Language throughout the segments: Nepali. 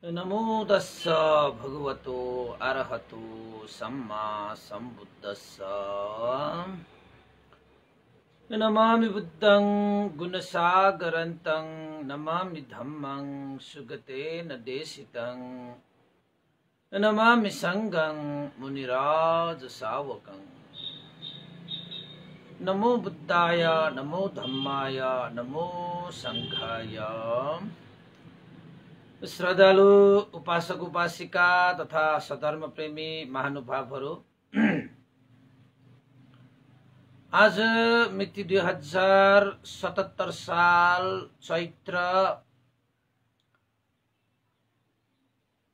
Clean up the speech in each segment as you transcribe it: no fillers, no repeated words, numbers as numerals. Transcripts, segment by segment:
नमो तस्स भगवतो अरहतो सम्मा सम्बुद्धस्स। नमामि बुद्धं गुणसागरन्तं नमामि धम्मं सुगतेन देशितं नमामि संघं मुनिराज सावकं। नमो बुद्धाय नमो धम्माय नमो संघाय। श्रद्धालु उपासक उपासिका तथा सधर्म प्रेमी महानुभावहरू, आज मिति 2077 साल चैत्र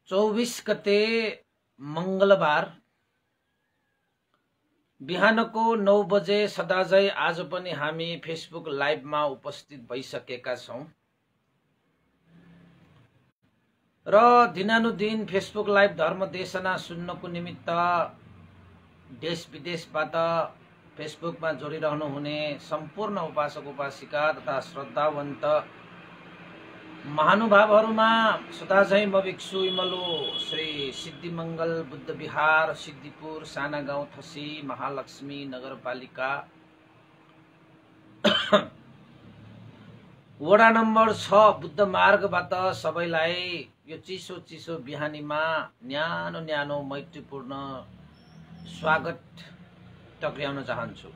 24 गते मंगलबार बिहानको 9 बजे सदाझै आज पनि हामी फेसबुक लाइभमा उपस्थित भइसकेका छौं र दिनानुदिन फेसबुक लाइभ धर्म देशना सुन्नको निमित्त देश विदेशबाट फेसबुकमा जोडिरहनु हुने सम्पूर्ण उपासक उपासिका तथा श्रद्धावन्त महानुभावहरूमा सदाझै म भिक्षु इमलो श्री सिद्धिमंगल बुद्ध विहार सिद्धिपुर साना गाउँ थसी महालक्ष्मी नगरपालिका वडा नम्बर 6 बुद्ध मार्गबाट सबैलाई यो चिसो चिसो बिहानीमा न्यानो न्यानो मैत्रीपूर्ण स्वागत टक्र्याउन चाहन्छु।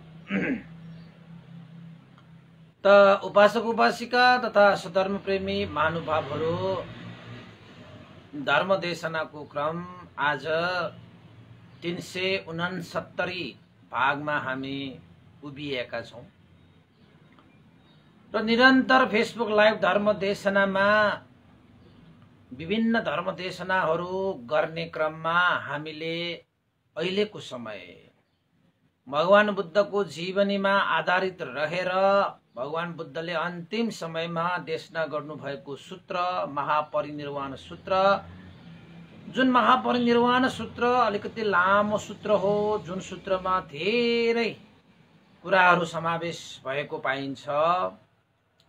त उपासक उपासिका तथा सधर्म प्रेमी महानुभावहरू, धर्म देशनाको क्रम आज 369 भागमा हामी उभिएका छौं र निरन्तर फेसबुक लाइभ धर्म देशनामा विभिन्न धर्म देशनाहरू गर्ने क्रममा हामीले अहिलेको समय भगवान बुद्धको जीवनीमा आधारित रहेर भगवान बुद्धले अन्तिम समयमा देशना गर्नुभएको सूत्र महापरिनिर्वाण सूत्र, जुन महापरिनिर्वाण सूत्र अलिकति लामो सूत्र हो, जुन सूत्रमा धेरै कुराहरू समावेश भएको पाइन्छ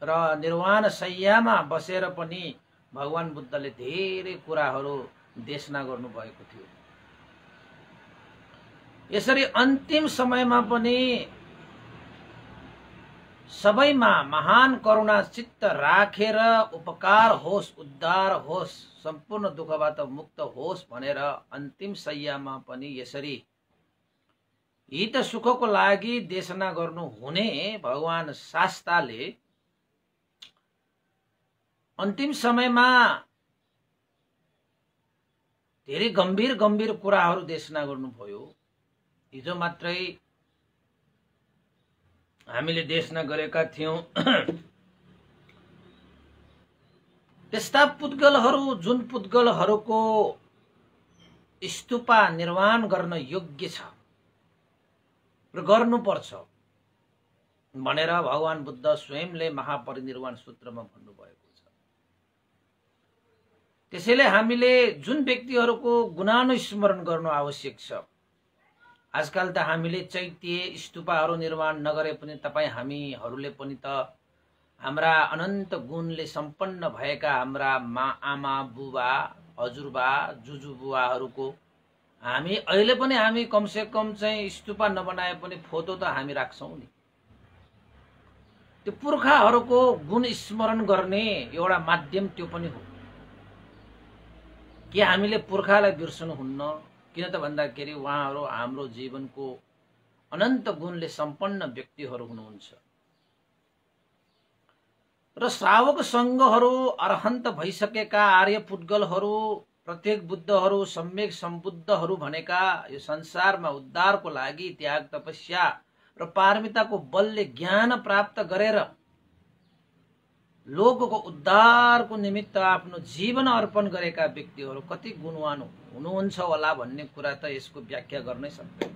र निर्वाण शय्यामा बसेर पनि भगवान बुद्धले धेरै कुराहरू देशना गर्नुभएको थियो। यसरी अन्तिम समयमा पनि सबैमा महान करुणा चित्त राखेर उपकार होस्, उद्धार होस्, सम्पूर्ण दुःखबाट मुक्त होस् भनेर अन्तिम शय्यामा पनि यसरी हित सुखको लागि देशना गर्नु हुने भगवान शास्ताले अन्तिम समयमा धेरै गम्भीर गम्भीर कुराहरू देशना गर्नुभयो। हिजो मात्रै हामीले देशना गरेका थियौं त्यस्ता पुद्गलहरू जुन पुद्गलहरूको स्तूपा निर्माण गर्न योग्य छ र गर्नुपर्छ भनेर भगवान बुद्ध स्वयंले महापरिनिर्वाण सूत्रमा भन्नुभएको छ। त्यसैले हामीले जुन व्यक्तिहरूको गुणानुस्मरण गर्नु आवश्यक छ, आजकल त हामीले चैत्य स्तूपहरू निर्माण नगरे पनि तपाईं हामीहरूले पनि त हाम्रा अनन्त गुणले सम्पन्न भएका हाम्रा आमा बुबा हजुरबा जुजुबुवाहरूको हामी अहिले पनि हामी कमसे कम चाहिँ स्तूपा नबनाए पनि फोटो त हामी राख्छौं नि। त्यो पुर्खाहरूको गुण स्मरण गर्ने एउटा माध्यम त्यो पनि हो। के हामीले पुर्खालाई बिर्सनु हुन्न? किन त भन्दाखेरि उहाँहरू हाम्रो जीवनको अनन्त गुणले सम्पन्न व्यक्तिहरू हुनुहुन्छ र श्रावक संघहरू अरहन्त भइसकेका आर्य पुद्गलहरू, प्रत्येक बुद्धहरू, सम्यक सम्बुद्धहरू भनेका यो संसारमा उद्धारको लागि त्याग तपस्या र पारमिताको बलले ज्ञान प्राप्त गरेर लोकको उद्धारको निमित्त आफ्नो जीवन अर्पण गरेका व्यक्तिहरू कति गुणवान हुनुहुन्छ होला भन्ने कुरा त यसको व्याख्या गर्नै सक्दैन।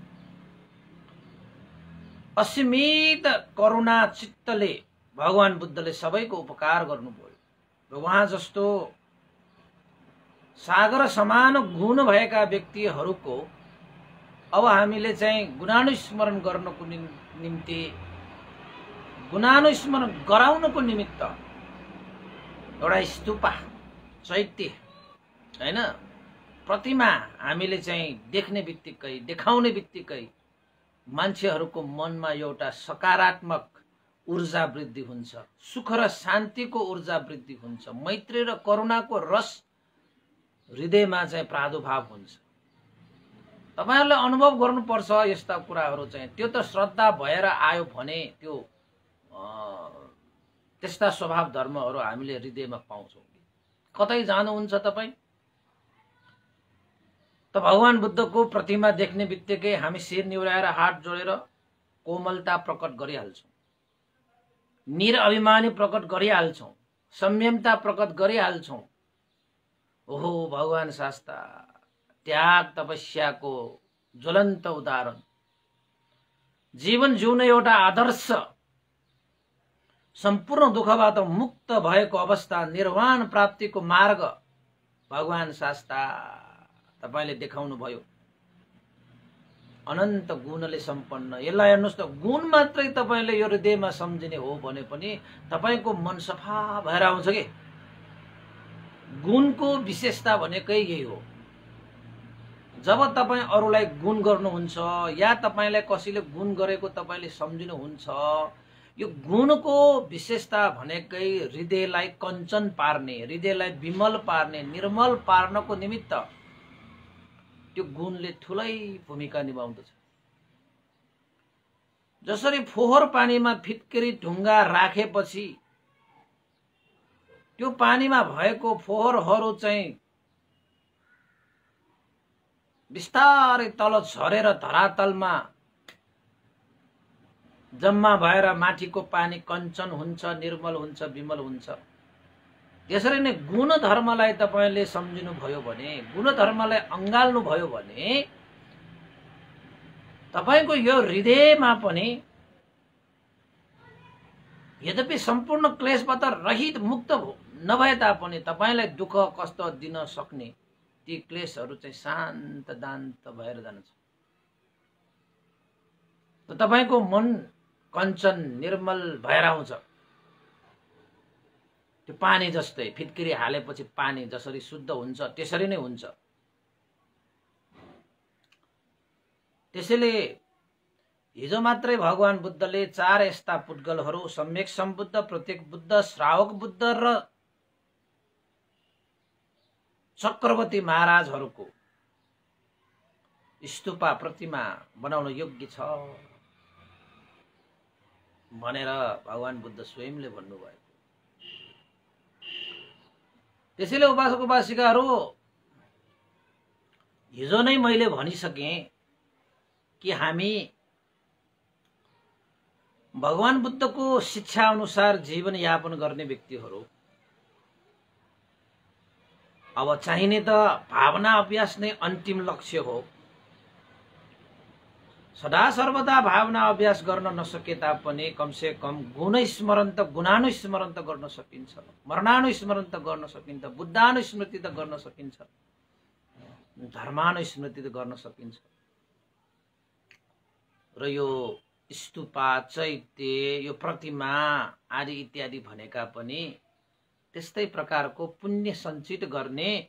असीमित करुणा चित्तले भगवान बुद्धले सबैको उपकार गर्नुभयो र उहाँ जस्तो सागर समान गुण भएका व्यक्तिहरूको अब हामीले चाहिँ गुणानुस्मरण गर्नको निम्ति, गुणानुस्मरण गराउनको निमित्त एउटा स्तूपा चैत्य हैन। प्रतिमा हामीले चाहिँ देख्ने बित्तिकै, देखाउने बित्तिकै मान्छेहरूको मनमा एउटा सकारात्मक ऊर्जा वृद्धि हुन्छ, सुख र शान्तिको ऊर्जा वृद्धि हुन्छ, मैत्री र करुणाको रस हृदयमा चाहिँ प्रादुर्भाव हुन्छ। तपाईहरुले अनुभव गर्नुपर्छ यस्ता कुराहरू चाहिँ। त्यो त श्रद्धा भएर आयो भने त्यो त्यस्ता स्वभाव धर्महरू हामीले हृदयमा पाउँछौँ। कतै जानुहुन्छ तपाईँ त भगवान बुद्धको प्रतिमा देख्ने बित्तिकै हामी शिर निहुराएर हात जोडेर कोमलता प्रकट गरिहाल्छौँ, निरअभिमानी प्रकट गरिहाल्छौँ, संयमता प्रकट गरिहाल्छौँ। ओहो भगवान शास्ता त्याग तपस्याको ज्वलन्त उदाहरण, जीवन जिउने एउटा आदर्श, सम्पूर्ण दुःखबाट मुक्त भएको अवस्था, निर्वाण प्राप्तिको मार्ग भगवान शास्ता तपाईले देखाउनु भयो। अनन्त गुणले सम्पन्न। यसलाई हेर्नुस् त, गुण मात्रै तपाईले यो हृदयमा सम्झिने हो भने पनि तपाईको मन सफा भएर आउँछ के। गुणको विशेषता भनेकै यही हो। जब तपाईं अरूलाई गुण गर्नुहुन्छ या तपाईलाई कसैले गुण गरेको तपाईले सम्झिनुहुन्छ, यो गुणको विशेषता भनेकै हृदयलाई कञ्चन पार्ने, हृदयलाई विमल पार्ने, निर्मल पार्नको निमित्त त्यो गुणले ठूलै भूमिका निभाउँदछ। जसरी फोहोर पानीमा फिटकरी ढुङ्गा राखेपछि त्यो पानीमा भएको फोहोरहरू चाहिँ बिस्तारै तल झरेर धरातलमा जम्मा भएर माथिको पानी कञ्चन हुन्छ, निर्मल हुन्छ, विमल हुन्छ। त्यसरी नै गुण धर्मलाई तपाईले सम्झिनु भयो भने, गुण धर्मलाई अंगाल्नु भयो भने तपाईको यो हृदयमा पनि यद्यपि सम्पूर्ण क्लेशबाट रहित मुक्त नभए तापनि तपाईलाई दुःख कष्ट दिन सक्ने ती क्लेशहरू चाहिँ शान्त दान्त भएर जान्छ। त तपाईको मन कञ्चन निर्मल भएर आउँछ। त्यो पानी जस्तै फिटकरी हालेपछि पानी जसरी शुद्ध हुन्छ त्यसरी नै हुन्छ। त्यसैले हिजो मात्रै भगवान बुद्धले 4 यस्ता पुद्गलहरू, सम्यक सम्बुद्ध, प्रत्येक बुद्ध, श्रावक बुद्ध र चक्रवर्ती महाराजहरूको स्तूपा प्रतिमा बनाउन योग्य छ भनेर भगवान बुद्ध स्वयंले भन्नुभयो। त्यसैले उपासक उपासिकाहरू, हिजो नै मैले भनिसके कि हामी भगवान बुद्धको शिक्षा अनुसार जीवन यापन गर्ने व्यक्तिहरू अब चाहिने त भावना अभ्यास नै अन्तिम लक्ष्य हो। सदा सर्वदा भावना अभ्यास गर्न नसके तापनि कमसे कम गुणस्मरण त गुणानुस्मरण त गर्न सकिन्छ, मरणानुस्मरण त गर्न सकिन्छ, बुद्धानुस्मृति त गर्न सकिन्छ, धर्मानुस्मृति त गर्न सकिन्छ। र यो स्तूपा, चैत्य, यो प्रतिमा आदि इत्यादि भनेका पनि त्यस्तै प्रकारको पुण्य सञ्चित गर्ने,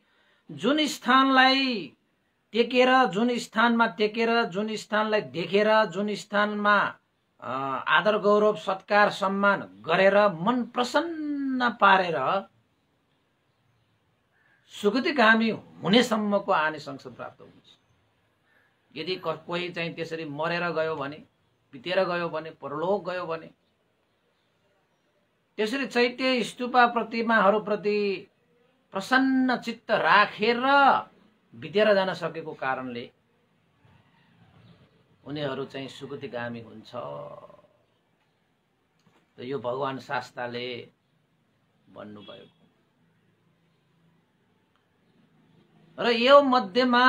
जुन स्थानलाई टेकेर, जुन स्थानमा टेकेर, जुन स्थानलाई देखेर, जुन स्थानमा आदर गौरव सत्कार सम्मान गरेर मन प्रसन्न पारेर सुगतिगामी हुनेसम्मको आनिसंस प्राप्त हुन्छ। यदि कोही चाहिँ त्यसरी मरेर गयो भने, बितेर गयो भने, परलोक गयो भने, त्यसरी चैत्य स्तूपा प्रतिमाहरूप्रति प्रसन्न चित्त राखेर बितेर जान सकेको कारणले उनीहरू चाहिँ सुगतिगामी हुन्छ। त यो भगवान शास्ताले भन्नुभयो। र यो मध्यमा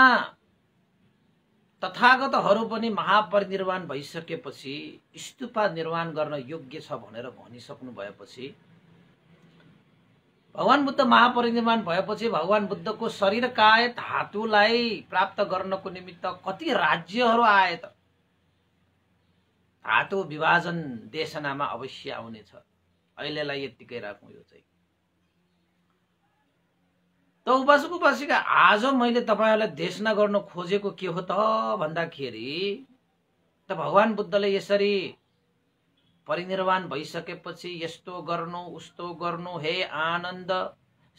तथागतहरू पनि महापरिनिर्वाण भइसकेपछि, स्तूपा निर्माण गर्न योग्य छ भनेर भनिसक्नु भएपछि, भगवान बुद्ध महापरिनिर्वाण भएपछि भगवान बुद्धको शरीर काय धातुलाई प्राप्त गर्नको निमित्त कति राज्यहरू आए त। धातु विभाजन देशनामा अवश्य आउनेछ। अहिलेलाई यतिकै राखौं। यो चाहिँ त उपासक उपासिका आज मैले तपाईहरुलाई देशना गर्न खोजेको के हो त भन्दाखेरि त भगवान बुद्धले यसरी परिनिर्वाण भइसकेपछि यस्तो गर्नु उस्तो गर्नु, हे आनन्द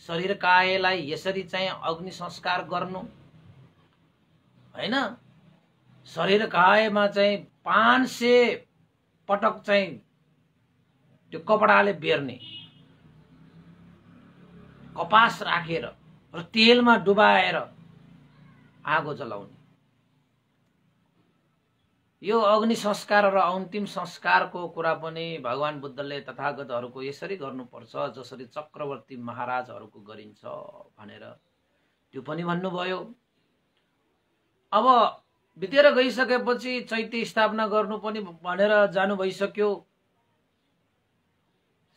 शरीर कायलाई यसरी चाहिँ अग्नि संस्कार गर्नु हैन। शरीर कायमा चाहिँ 500 पटक चाहिँ त्यो कपडाले बेर्ने, कपास राखेर र तेलमा डुबाएर आगो जलाउने, यो अग्नि संस्कार र अन्तिम संस्कारको कुरा पनि भगवान बुद्धले तथागतहरूको यसरी गर्नुपर्छ जसरी चक्रवर्ती महाराजहरूको गरिन्छ भनेर त्यो पनि भन्नुभयो। अब बितेर गइसकेपछि चैत्य स्थापना गर्नु पनि भनेर जानु भइसक्यो।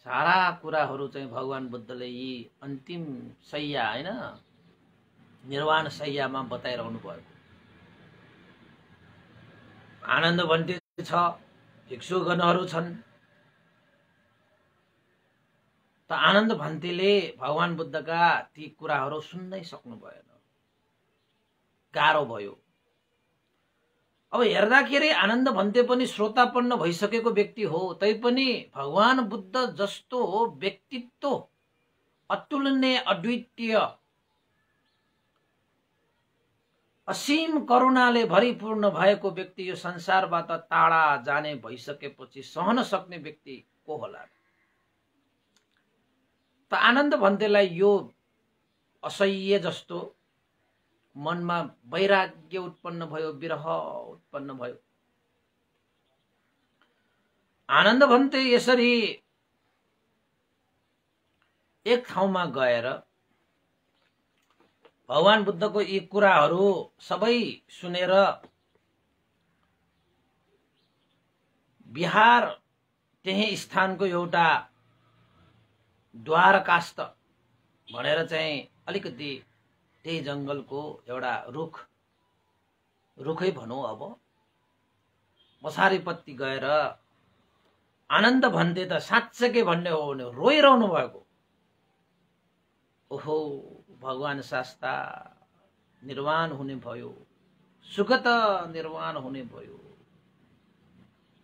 सारा कुराहरू चाहिँ भगवान बुद्धले यी अन्तिम शैया हैन निर्वाण शैयामा बताइरहनु भयो। आनन्द भन्ते छ, भिक्षुगणहरू छन्। त आनन्द भन्तेले भगवान बुद्धका ती कुराहरू सुन्नै सक्नु भएन, गाह्रो भयो। अब हेर्दाखेरि आनन्द भन्ते पनि श्रोतापन्न भइसकेको व्यक्ति हो, तैपनि भगवान बुद्ध जस्तो व्यक्तित्व अतुलनीय अद्वितीय असीम करुणाले भरिपूर्ण भएको व्यक्ति यो संसारबाट टाढा जाने भइसकेपछि सहन सक्ने व्यक्ति को होला त आनन्द भन्तेलाई यो असह्य जस्तो मनमा वैराग्य उत्पन्न भयो, विरह उत्पन्न भयो। आनन्द भन्ते यसरी एक ठाउँमा गएर भगवान बुद्धको यी कुराहरू सबै सुनेर बिहार त्यही स्थानको एउटा द्वारकास्थ भनेर चाहिँ अलिकति त्यही जंगलको एउटा रुखै भनौं, अब मसारीपत्ती गएर आनन्द भन्ते त साँच्चै भन्ने हो भने रोइरहनु भएको। ओहो भगवान शास्ता निर्वाण हुने भयो, सुगत निर्वाण हुने भयो,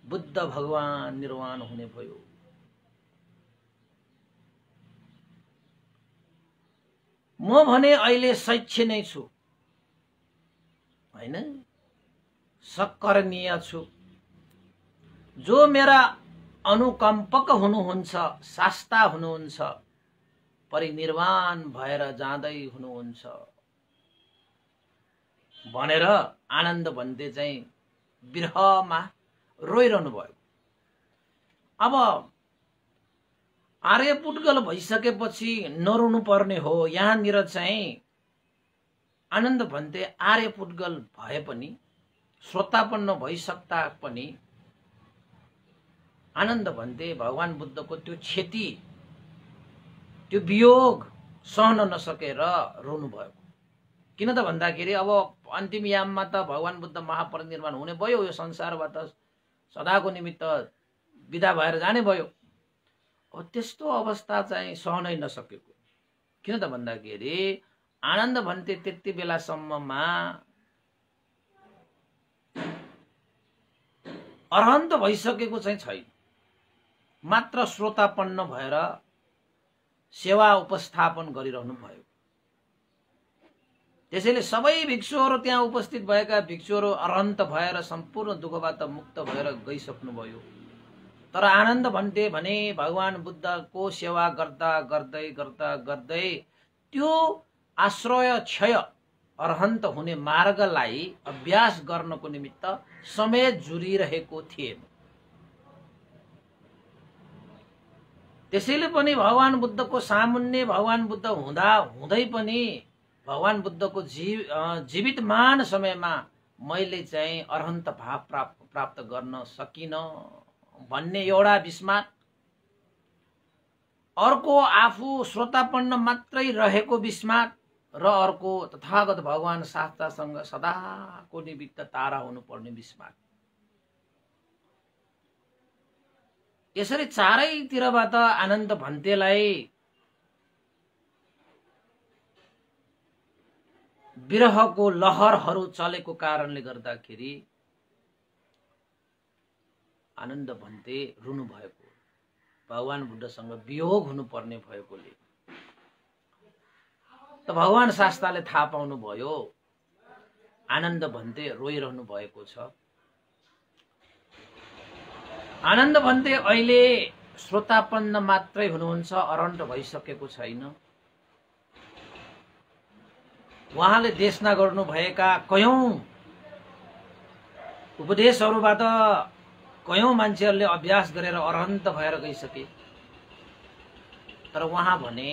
बुद्ध भगवान निर्वाण हुने भयो। म भने अहिले शैक्ष्य नै छु हैन, सकरणीय छु। जो मेरा अनुकम्पक हुनुहुन्छ, शास्ता हुनुहुन्छ, परिनिर्वाण भएर जाँदै हुनुहुन्छ भनेर आनन्द भन्ते चाहिँ विरहमा रोइरहनु भयो। अब आर्य पुद्गल भइसकेपछि नरुनु पर्ने हो। यहाँनिर चाहिँ आनन्द भन्ते आर्य पुद्गल भए पनि, श्रोतापन्न भइसक्दा पनि आनन्द भन्ते भगवान बुद्धको त्यो क्षति, त्यो वियोग सहन नसकेर रोनु भयो। किन त भन्दाखेरि अब अन्तिम याममा त भगवान बुद्ध महापरिनिर्वाण हुने भयो, यो संसारबाट सदाको निमित्त विदा भएर जाने भयो। अब त्यस्तो अवस्था चाहिँ सहनै नसकेको। किन त भन्दाखेरि आनन्द भन्ते त्यति बेलासम्ममा अरहन्त भइसकेको चाहिँ छैन, मात्र श्रोतापन्न भएर सेवा उपस्थापन गरिरहनु भयो। त्यसैले सबै भिक्षुहरू त्यहाँ उपस्थित भएका भिक्षुहरू अरहन्त भएर सम्पूर्ण दुःखबाट मुक्त भएर गइसक्नु भयो। तर आनन्द भन्ते भने भगवान बुद्धको सेवा गर्दा गर्दै गर्दा गर्दै त्यो आश्रय क्षय अरहन्त हुने मार्गलाई अभ्यास गर्नको निमित्त समय जुरिरहेको थिएन। त्यसैले पनि भगवान बुद्धको सामुन्ने भगवान बुद्ध हुँदा हुँदै पनि भगवान बुद्धको जीवितमान समयमा मैले चाहिँ अरहन्त भाव प्राप्त गर्न सकिन भन्ने एउटा विस्मात, अर्को आफू श्रोतापन्न मात्रै रहेको विस्मात, र अर्को तथागत भगवान शास्त्रसँग सदाको निमित्त तारा हुनुपर्ने विस्मात। यसरी चारैतिरबाट आनन्द भन्तेलाई विरहको लहरहरू चलेको कारणले गर्दाखेरि आनन्द भन्ते रुनु भएको, भगवान बुद्धसँग वियोग हुनुपर्ने भएकोले त भगवान शास्ताले थाहा पाउनु भयो आनन्द भन्ते रोइरहनु भएको छ। आनन्द भन्ते अहिले श्रोतापन्न मात्रै हुनुहुन्छ, अरण्ड भइसकेको छैन। उहाँले देशना गर्नुभएका कयौं उपदेशहरूबाट कयौं मान्छेहरूले अभ्यास गरेर अरहन्त भएर गइसके। तर उहाँ भने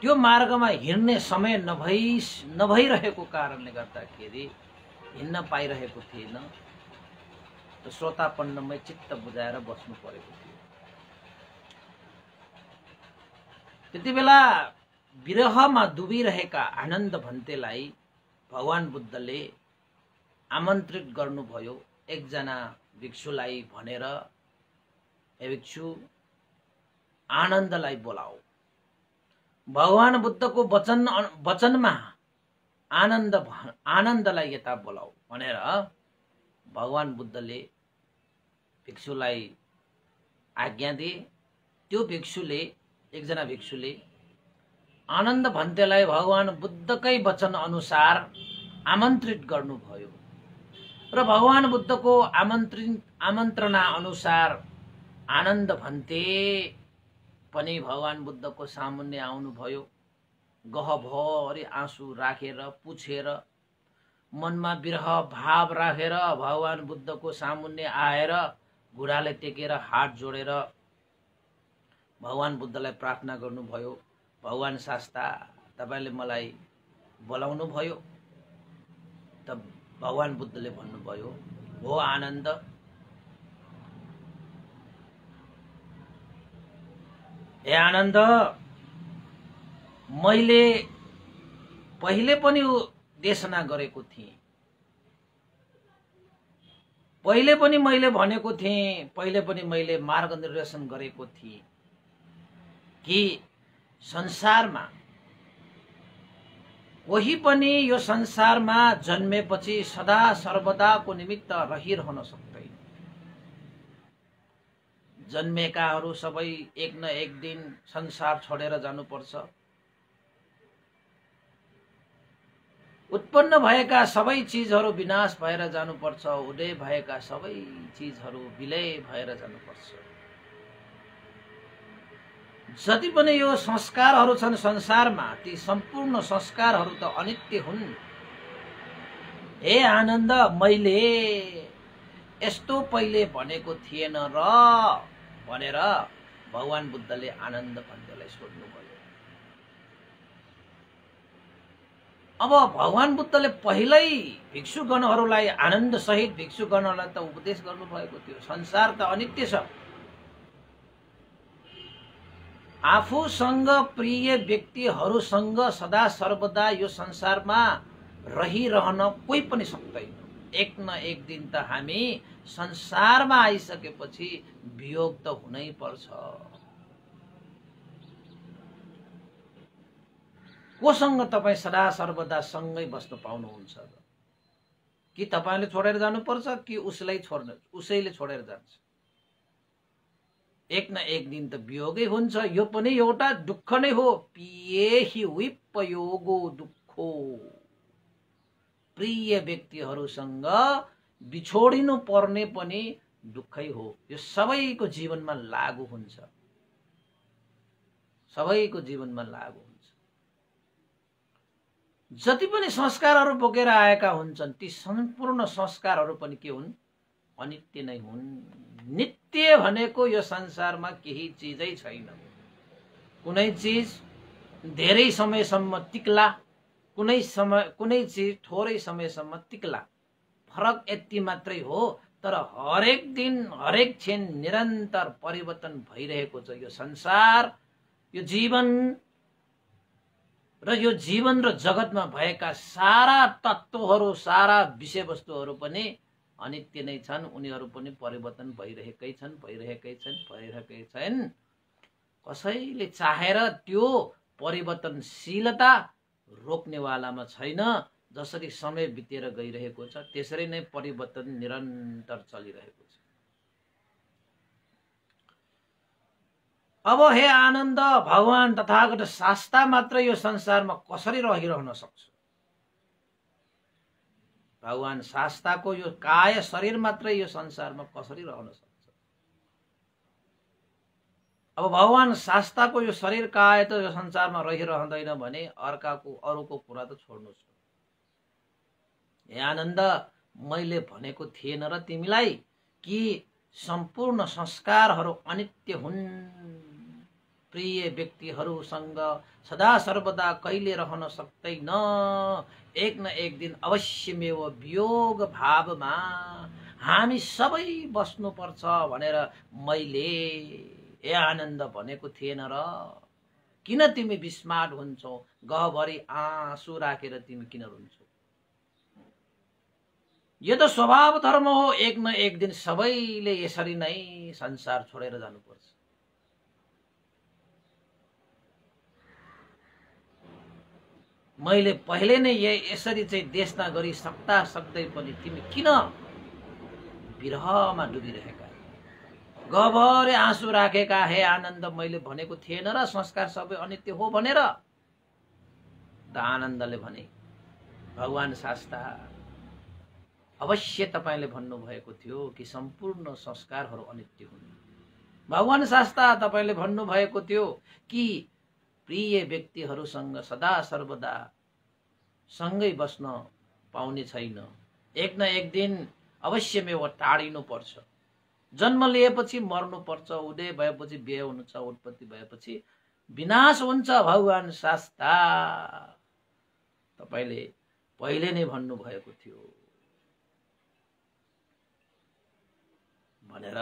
त्यो मार्गमा हिँड्ने समय नभइरहेको कारणले गर्दाखेरि हिँड्न पाइरहेको थिएन। त श्रोतापन्नमै चित्त बुझाएर बस्नु परेको थियो। त्यति बेला विरहमा डुबिरहेका आनन्द भन्तेलाई भगवान बुद्धले आमन्त्रित गर्नुभयो एकजना भिक्षुलाई भनेर, हे भिक्षु आनन्दलाई बोलाऊ। भगवान बुद्धको वचनमा आनन्दलाई यता बोलाऊ भनेर भगवान बुद्धले भिक्षुलाई आज्ञा दिए। त्यो भिक्षुले, एकजना भिक्षुले आनन्द भन्तेलाई भगवान बुद्धकै वचन अनुसार आमन्त्रित गर्नुभयो र भगवान बुद्धको आमन्त्रणा अनुसार आनन्द भन्ते पनि भगवान बुद्धको सामुन्ने आउनुभयो। गहभरि आँसु राखेर, पुछेर, मनमा विरह भाव राखेर भगवान बुद्धको सामुन्ने आएर घुँडाले टेकेर हात जोडेर भगवान बुद्धलाई प्रार्थना गर्नुभयो। भगवान शास्ता, तपाईले मलाई बोलाउनु भयो। त भगवान बुद्धले भन्नुभयो, हो आनन्द, हे आनन्द, मैले पहिले पनि देशना गरेको थिएँ, पहिले पनि मैले भनेको थिएँ, पहिले पनि मैले मार्ग निर्देशन गरेको थिएँ कि संसारमा कोही पनि यो संसारमा जन्मेपछि सदा सर्वदाको निमित्त रहिरहन सक्दैन। जन्मेकाहरू सबै एक न एक दिन संसार छोडेर जानुपर्छ। उत्पन्न भएका सबै चीजहरू विनाश भएर जानुपर्छ। उदय भएका सबै चीजहरू विलय भएर जानुपर्छ। जति पनि यो संस्कारहरू छन् संसारमा, ती सम्पूर्ण संस्कारहरू त अनित्य हुन्। हे आनन्द, मैले यस्तो पहिले भनेको थिएन र भनेर भगवान बुद्धले आनन्द भन्तेलाई सोध्नुभयो। अब भगवान बुद्धले पहिल्यै भिक्षुगणहरूलाई, आनन्द सहित भिक्षुगणहरूलाई त उपदेश गर्नुभएको थियो, संसार त अनित्य छ। आफूसँग प्रिय व्यक्तिहरूसँग सदा सर्वदा यो संसारमा रहिरहन कोही पनि सक्दैन। एक न एक दिन त हामी संसारमा आइसकेपछि वियोग त हुनै पर्छ। कोसँग तपाईँ सदा सर्वदा सँगै बस्न पाउनुहुन्छ? कि तपाईले छोडेर जानुपर्छ कि उसैले छोडेर जान्छ? एक न एक दिन त वियोगै हुन्छ। यो पनि एउटा दुःख नै हो। पिएहि विपयोगो दुःखो। प्रिय व्यक्तिहरूसँग बिछोडिनु पर्ने पनि दुःखै हो। यो सबैको जीवनमा लागू हुन्छ, सबैको जीवनमा लागू हुन्छ। जति पनि संस्कारहरू बोकेर आएका हुन्छन् ती सम्पूर्ण संस्कारहरू पनि के हुन्? अनित्य नै हुन्। नित्य भनेको यो संसारमा केही चीजै छैन। कुनै चीज धेरै समयसम्म टिक्ला, कुनै चीज थोरै समयसम्म टिक्ला। फरक यति मात्रै हो। तर हरेक दिन हरेक क्षण निरन्तर परिवर्तन भइरहेको छ यो संसार, यो जीवन र जगतमा भएका सारा तत्त्वहरू, सारा विषयवस्तुहरू पनि अनित्य नै छन्। उनीहरू पनि परिवर्तन भइरहेकै छन्। कसैले चाहेर त्यो परिवर्तनशीलता रोक्नेवालामा छैन। जसरी समय बितेर गइरहेको छ त्यसरी नै परिवर्तन निरन्तर चलिरहेको छ। अब हे आनन्द, भगवान तथागत शास्ता मात्र यो संसारमा कसरी रहिरहन सक्छ? भगवान शास्ताको यो काय शरीर मात्रै यो संसारमा कसरी रहन सक्छ? अब भगवान शास्ताको यो शरीर काय त यो संसारमा रहिरहँदैन भने अरूको कुरा त छोड्नुहोस्। हे आनन्द, मैले भनेको थिएन र तिमीलाई कि सम्पूर्ण संस्कारहरू अनित्य हुन्, प्रिय व्यक्तिहरूसँग सदा सर्वदा कहिले रहन सक्दैन, एक न एक दिन अवश्यमेव वियोग भावमा हामी सबै बस्नुपर्छ भनेर मैले हे आनन्द भनेको थिएन र? किन तिमी विस्मात हुन्छौ? गहभरि आँसु राखेर तिमी किन रुन्छौ? यो त स्वभाव धर्म हो। एक न एक दिन सबैले यसरी नै संसार छोडेर जानुपर्छ। मैले पहिले नै यसरी चाहिँ देशना गरी सक्दा सक्दै पनि तिमी किन विरहमा डुबिरहेका? गहभरि आँसु राखेका हे आनन्द, मैले भनेको थिएन र संस्कार सबै अनित्य हो भनेर? त आनन्दले भने, भगवान शास्ता, अवश्य तपाईले भन्नुभएको थियो कि सम्पूर्ण संस्कारहरू अनित्य हुन्। भगवान शास्ता, तपाईले भन्नुभएको थियो कि प्रिय व्यक्तिहरूसँग सदा सर्वदा सँगै बस्न पाउने छैन, एक न एक दिन अवश्यमेव टाढिनु पर्छ। जन्म लिएपछि मर्नुपर्छ, उदय भएपछि बिहे हुनुहुन्छ, उत्पत्ति भएपछि विनाश हुन्छ। भगवान शास्ता, तपाईले पहिले नै भन्नुभएको थियो भनेर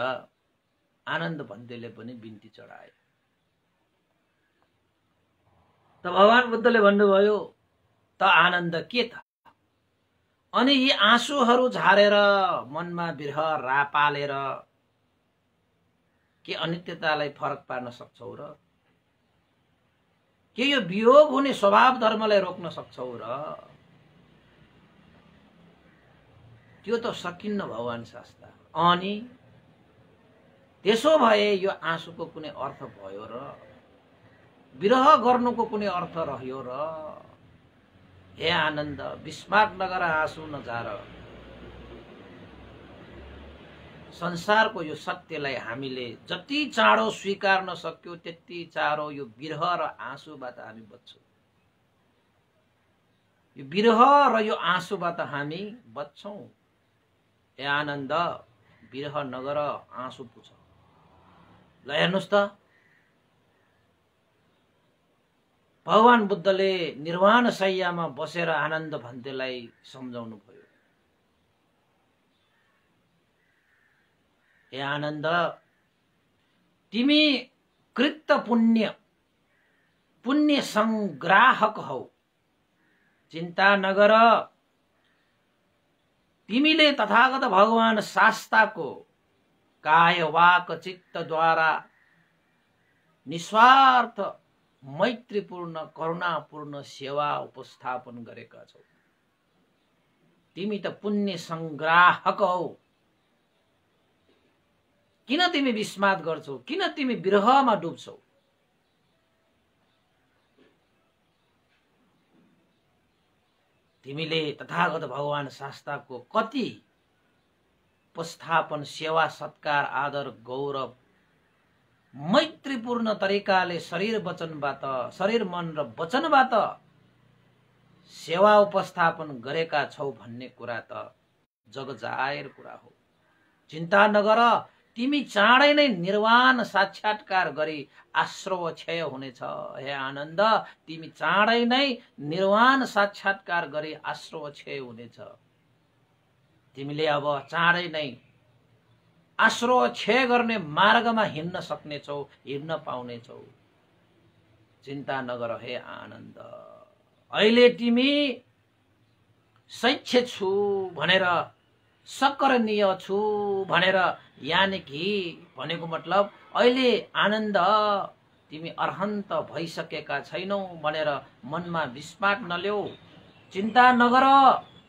आनन्द भन्दैले पनि बिन्ती चढाए। त भगवान बुद्धले भन्नुभयो, त आनन्द के त? अनि यी आँसुहरू झारेर मनमा विरह रापालेर के अनित्यतालाई फरक पार्न सक्छौ र? के यो वियोग हुने स्वभाव धर्मलाई रोक्न सक्छौ र? त्यो त सकिन्न भगवान शास्ता। अनि त्यसो भए यो आँसुको कुनै अर्थ भयो र? विरह गर्नुको कुनै अर्थ रह्यो र? हे आनन्द, विस्मात नगर, आँसु नझार। संसारको यो सत्यलाई हामीले जति चाँडो स्वीकार्न सक्यो त्यति चाँडो यो विरह र आँसुबाट हामी बच्छौं। यो विरह र यो आँसुबाट हामी बच्छौं। हे आनन्द, विरह नगर, आँसु पुछ। ल हेर्नुस् त, भगवान बुद्धले निर्वाण शय्यामा बसेर आनन्द भन्तेलाई सम्झाउनु भयो। हे आनन्द, तिमी कृत पुण्य संग्राहक हौ, चिन्ता नगर। तिमीले तथागत भगवान शास्ताको काय वाक चित्तद्वारा निस्वार्थ मैत्रीपूर्ण करुणापूर्ण सेवा उपस्थापन गरेका छौ। तिमी त पुण्य संग्राहक हौ। किन तिमी विस्मात गर्छौ? किन तिमी विरहमा डुब्छौ? तिमीले तथागत भगवान शास्ताको कति उपस्थापन, सेवा, सत्कार, आदर, गौरव मैत्रीपूर्ण तरिकाले शरीर मन र वचनबाट सेवा उपस्थापन गरेका छौ भन्ने कुरा त जगजाहेर कुरा हो। चिन्ता नगर, तिमी चाँडै नै निर्वाण साक्षात्कार गरी आश्रव क्षय हुनेछ। हे आनन्द, तिमी चाँडै नै निर्वाण साक्षात्कार गरी आश्रव क्षय हुनेछ। तिमीले अब चाँडै नै आश्रव क्षय गर्ने मार्गमा हिँड्न सक्नेछौ, हिँड्न पाउनेछौ। चिन्ता नगर हे आनन्द। अहिले तिमी शैक्ष छु भनेर, सकरणीय छु भनेर, यानि कि भनेको मतलब अहिले आनन्द तिमी अर्हन्त भइसकेका छैनौ भनेर मनमा विस्मात नल्याऊ। चिन्ता नगर,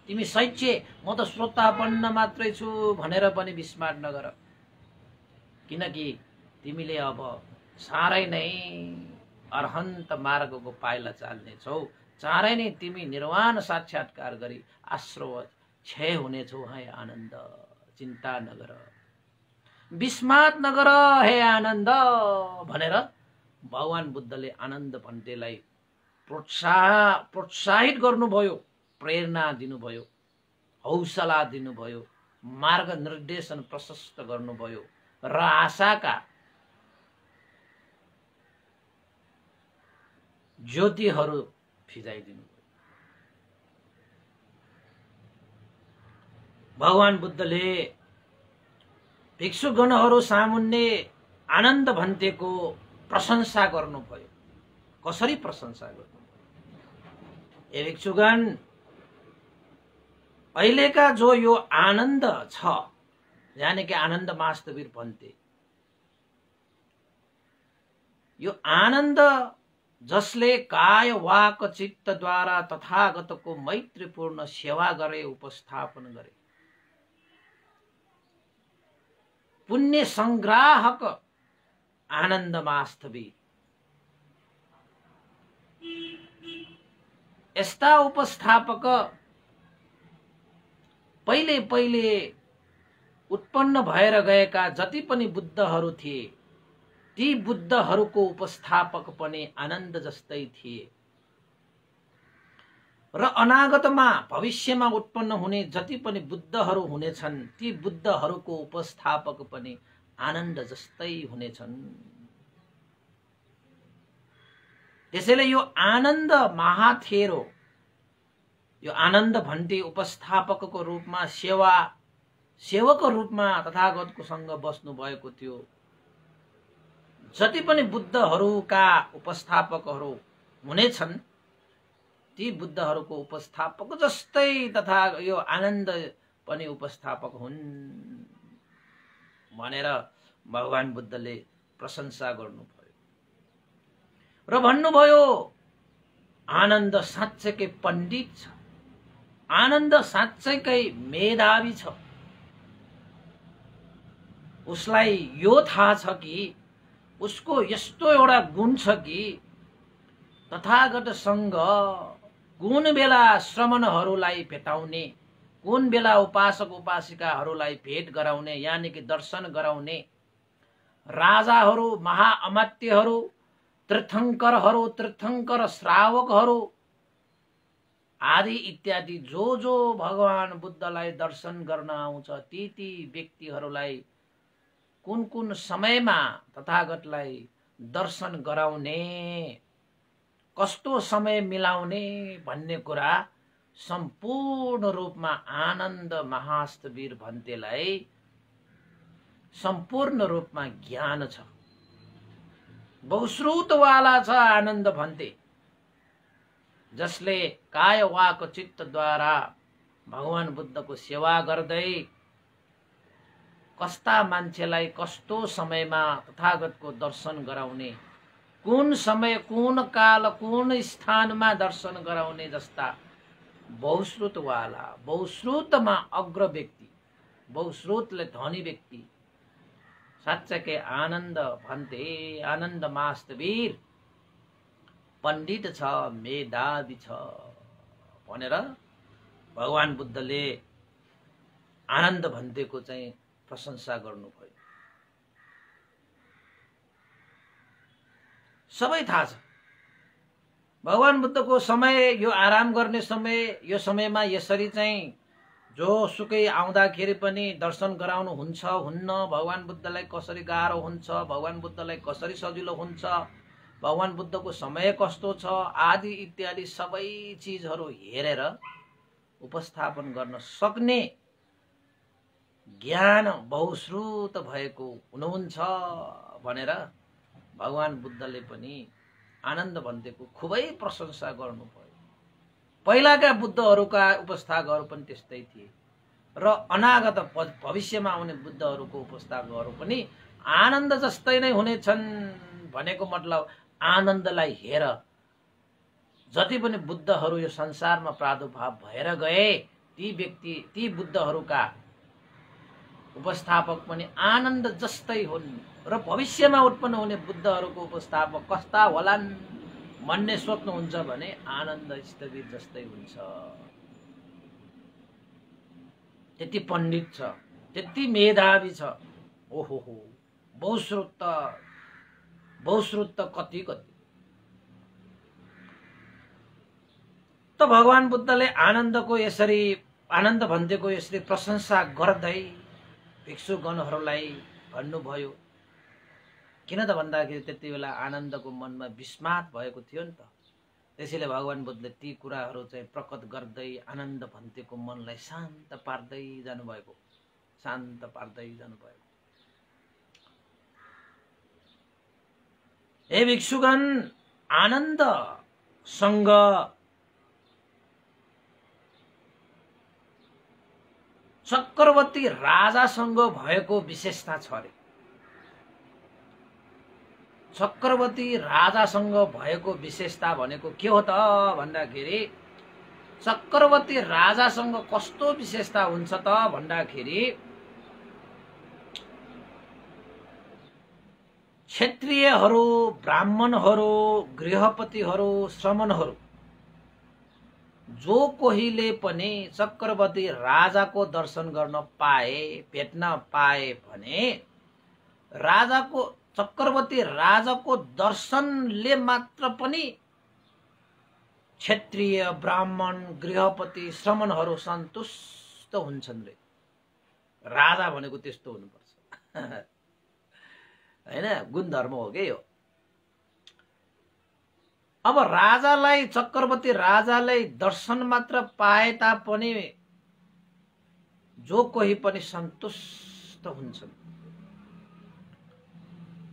तिमी शैच्य म त श्रोतापन्न मात्रै छु भनेर पनि विस्मात नगर, किनकि तिमीले अब साह्रै नै अर्हन्त मार्गको पाइला चाल्नेछौ। चाँडै नै तिमी निर्वाण साक्षात्कार गरी आश्रव क्षय हुनेछौ। हे आनन्द, चिन्ता नगर, विस्मात नगर हे आनन्द भनेर भगवान बुद्धले आनन्द भन्तेलाई प्रोत्साहित गर्नुभयो, प्रेरणा दिनुभयो, हौसला दिनुभयो, मार्ग निर्देशन प्रशस्त गर्नुभयो र आशाका ज्योतिहरू फिजाइदिनु भयो। भगवान बुद्धले भिक्षुगणहरू सामुन्ने आनन्द भन्तेको प्रशंसा गर्नुभयो। कसरी प्रशंसा गर्नुभयो? ए भिक्षुगण, अहिलेका जो यो आनन्द छ, यानि कि आनन्द वास्तविक भन्ते, यो आनन्द जसले काय वाक चित्तद्वारा तथागतको मैत्रीपूर्ण सेवा गरे, उपस्थापन गरे, पुण्य संग्राहक आनन्द वास्तविक, यस्ता उपस्थापक पहिले पहिले उत्पन्न भएर गएका जति पनि बुद्धहरू थिए, ती बुद्धहरूको उपस्थापक पनि आनन्द जस्तै थिए र अनागतमा भविष्यमा उत्पन्न हुने जति पनि बुद्धहरू हुनेछन्, ती बुद्धहरूको उपस्थापक पनि आनन्द जस्तै हुनेछन्। त्यसैले यो आनन्द महाथेरो, यो आनन्द भन्ते उपस्थापकको रूपमा सेवकको रूपमा तथागतको सँग बस्नु भएको थियो। जति पनि बुद्धहरूका उपस्थापकहरू हुनेछन्, ती बुद्धहरूको उपस्थापक जस्तै तथा यो आनन्द पनि उपस्थापक हुन् भनेर भगवान बुद्धले प्रशंसा गर्नुभयो र भन्नुभयो, आनन्द साँच्चैकै पण्डित छ, आनन्द साँच्चैकै मेधावी छ। उसलाई यो थाहा छ कि उसको यस्तो एउटा गुण छ कि तथागतसँग कुन बेला श्रमणहरूलाई भेटाउने, कुन बेला उपासक उपासिकाहरूलाई भेट गराउने, यानि कि दर्शन गराउने, राजाहरू, महाअमात्यहरू, तीर्थङ्करहरू, तीर्थङ्कर श्रावकहरू आदि इत्यादि जो जो भगवान बुद्धलाई दर्शन गर्न आउँछ, ती व्यक्तिहरूलाई कुन कुन समयमा तथागतलाई दर्शन गराउने, कस्तो समय मिलाउने भन्ने कुरा सम्पूर्ण रूपमा आनन्द महास्तवीर भन्तेलाई सम्पूर्ण रूपमा ज्ञान छ। बहुश्रुतवाला छ आनन्द भन्ते, जसले काय वाक चित्तद्वारा भगवान बुद्धको सेवा गर्दै कस्ता मान्छेलाई कस्तो समयमा तथागतको दर्शन गराउने, कुन समय, कुन काल, कुन स्थानमा दर्शन गराउने जस्ता बहुश्रुतवाला, बहुश्रुतमा अग्र व्यक्ति, बहुश्रुतले धनी व्यक्ति, साँच्चैकै आनन्द भन्ते, आनन्द वास्तवीर पण्डित छ, मेधावी छ भनेर भगवान बुद्धले आनन्द भन्तेको चाहिँ प्रशंसा गर्नुभयो। सबै थाहा छ भगवान बुद्धको समय, यो आराम गर्ने समय, यो समयमा यसरी चाहिँ जो सुकै आउँदाखेरि पनि दर्शन गराउनु हुन्छ हुन्न, भगवान बुद्धलाई कसरी गाह्रो हुन्छ, भगवान बुद्धलाई कसरी सजिलो हुन्छ, भगवान बुद्धको समय कस्तो छ आदि इत्यादि सबै चीजहरू हेरेर उपस्थापन गर्न सक्ने ज्ञान बहुश्रुत भएको हुनुहुन्छ भनेर भगवान बुद्धले पनि आनन्द भन्तेको खुबै प्रशंसा गर्नुभयो। पहिलाका बुद्धहरूका उपस्थापकहरू पनि त्यस्तै थिए र अनागत भविष्यमा आउने बुद्धहरूको उपस्थापकहरू पनि आनन्द जस्तै नै हुनेछन् भनेको मतलब आनन्दलाई हेर जति पनि बुद्धहरू यो संसारमा प्रादुर्भाव भएर गए ती बुद्धहरूका उपस्थापक पनि आनन्द जस्तै हुन् र भविष्यमा उत्पन्न हुने बुद्धहरूको उपस्थापक कस्ता होलान् भन्ने सोच्नुहुन्छ भने आनन्द स्थगित जस्तै हुन्छ। त्यति पण्डित छ, त्यति मेधावी छ, ओहो बहुश्रुत कति कति। त भगवान बुद्धले आनन्द भन्देको यसरी प्रशंसा गर्दै भिक्षुगणहरूलाई भन्नुभयो। किन त भन्दाखेरि त्यति बेला आनन्दको मनमा विस्मात भएको थियो नि त। त्यसैले भगवान बुद्धले ती कुराहरू चाहिँ प्रकट गर्दै आनन्द भन्तेको मनलाई शान्त पार्दै जानुभएको। हे भिक्षुगण, आनन्दसँग चक्रवर्ती राजासँग भएको विशेषता छ अरे। चक्रवर्ती राजासँग भएको विशेषता भनेको के हो त भन्दाखेरि चक्रवर्ती राजासँग कस्तो विशेषता हुन्छ त भन्दाखेरि क्षत्रियहरू, ब्राह्मणहरू, गृहपतिहरू, श्रमणहरू जो कोहीले पनि चक्रवर्ती राजाको दर्शन गर्न पाए, भेट्न पाए भने चक्रवर्ती राजाको दर्शनले मात्र पनि क्षत्रिय, ब्राह्मण, गृहपति, श्रमणहरू सन्तुष्ट हुन्छन् रे। राजा भनेको त्यस्तो हुनुपर्छ हैन, गुणधर्म हो के यो। अब चक्रवर्ती राजालाई दर्शन मात्र पाए तापनि जो कोही पनि सन्तुष्ट हुन्छन्।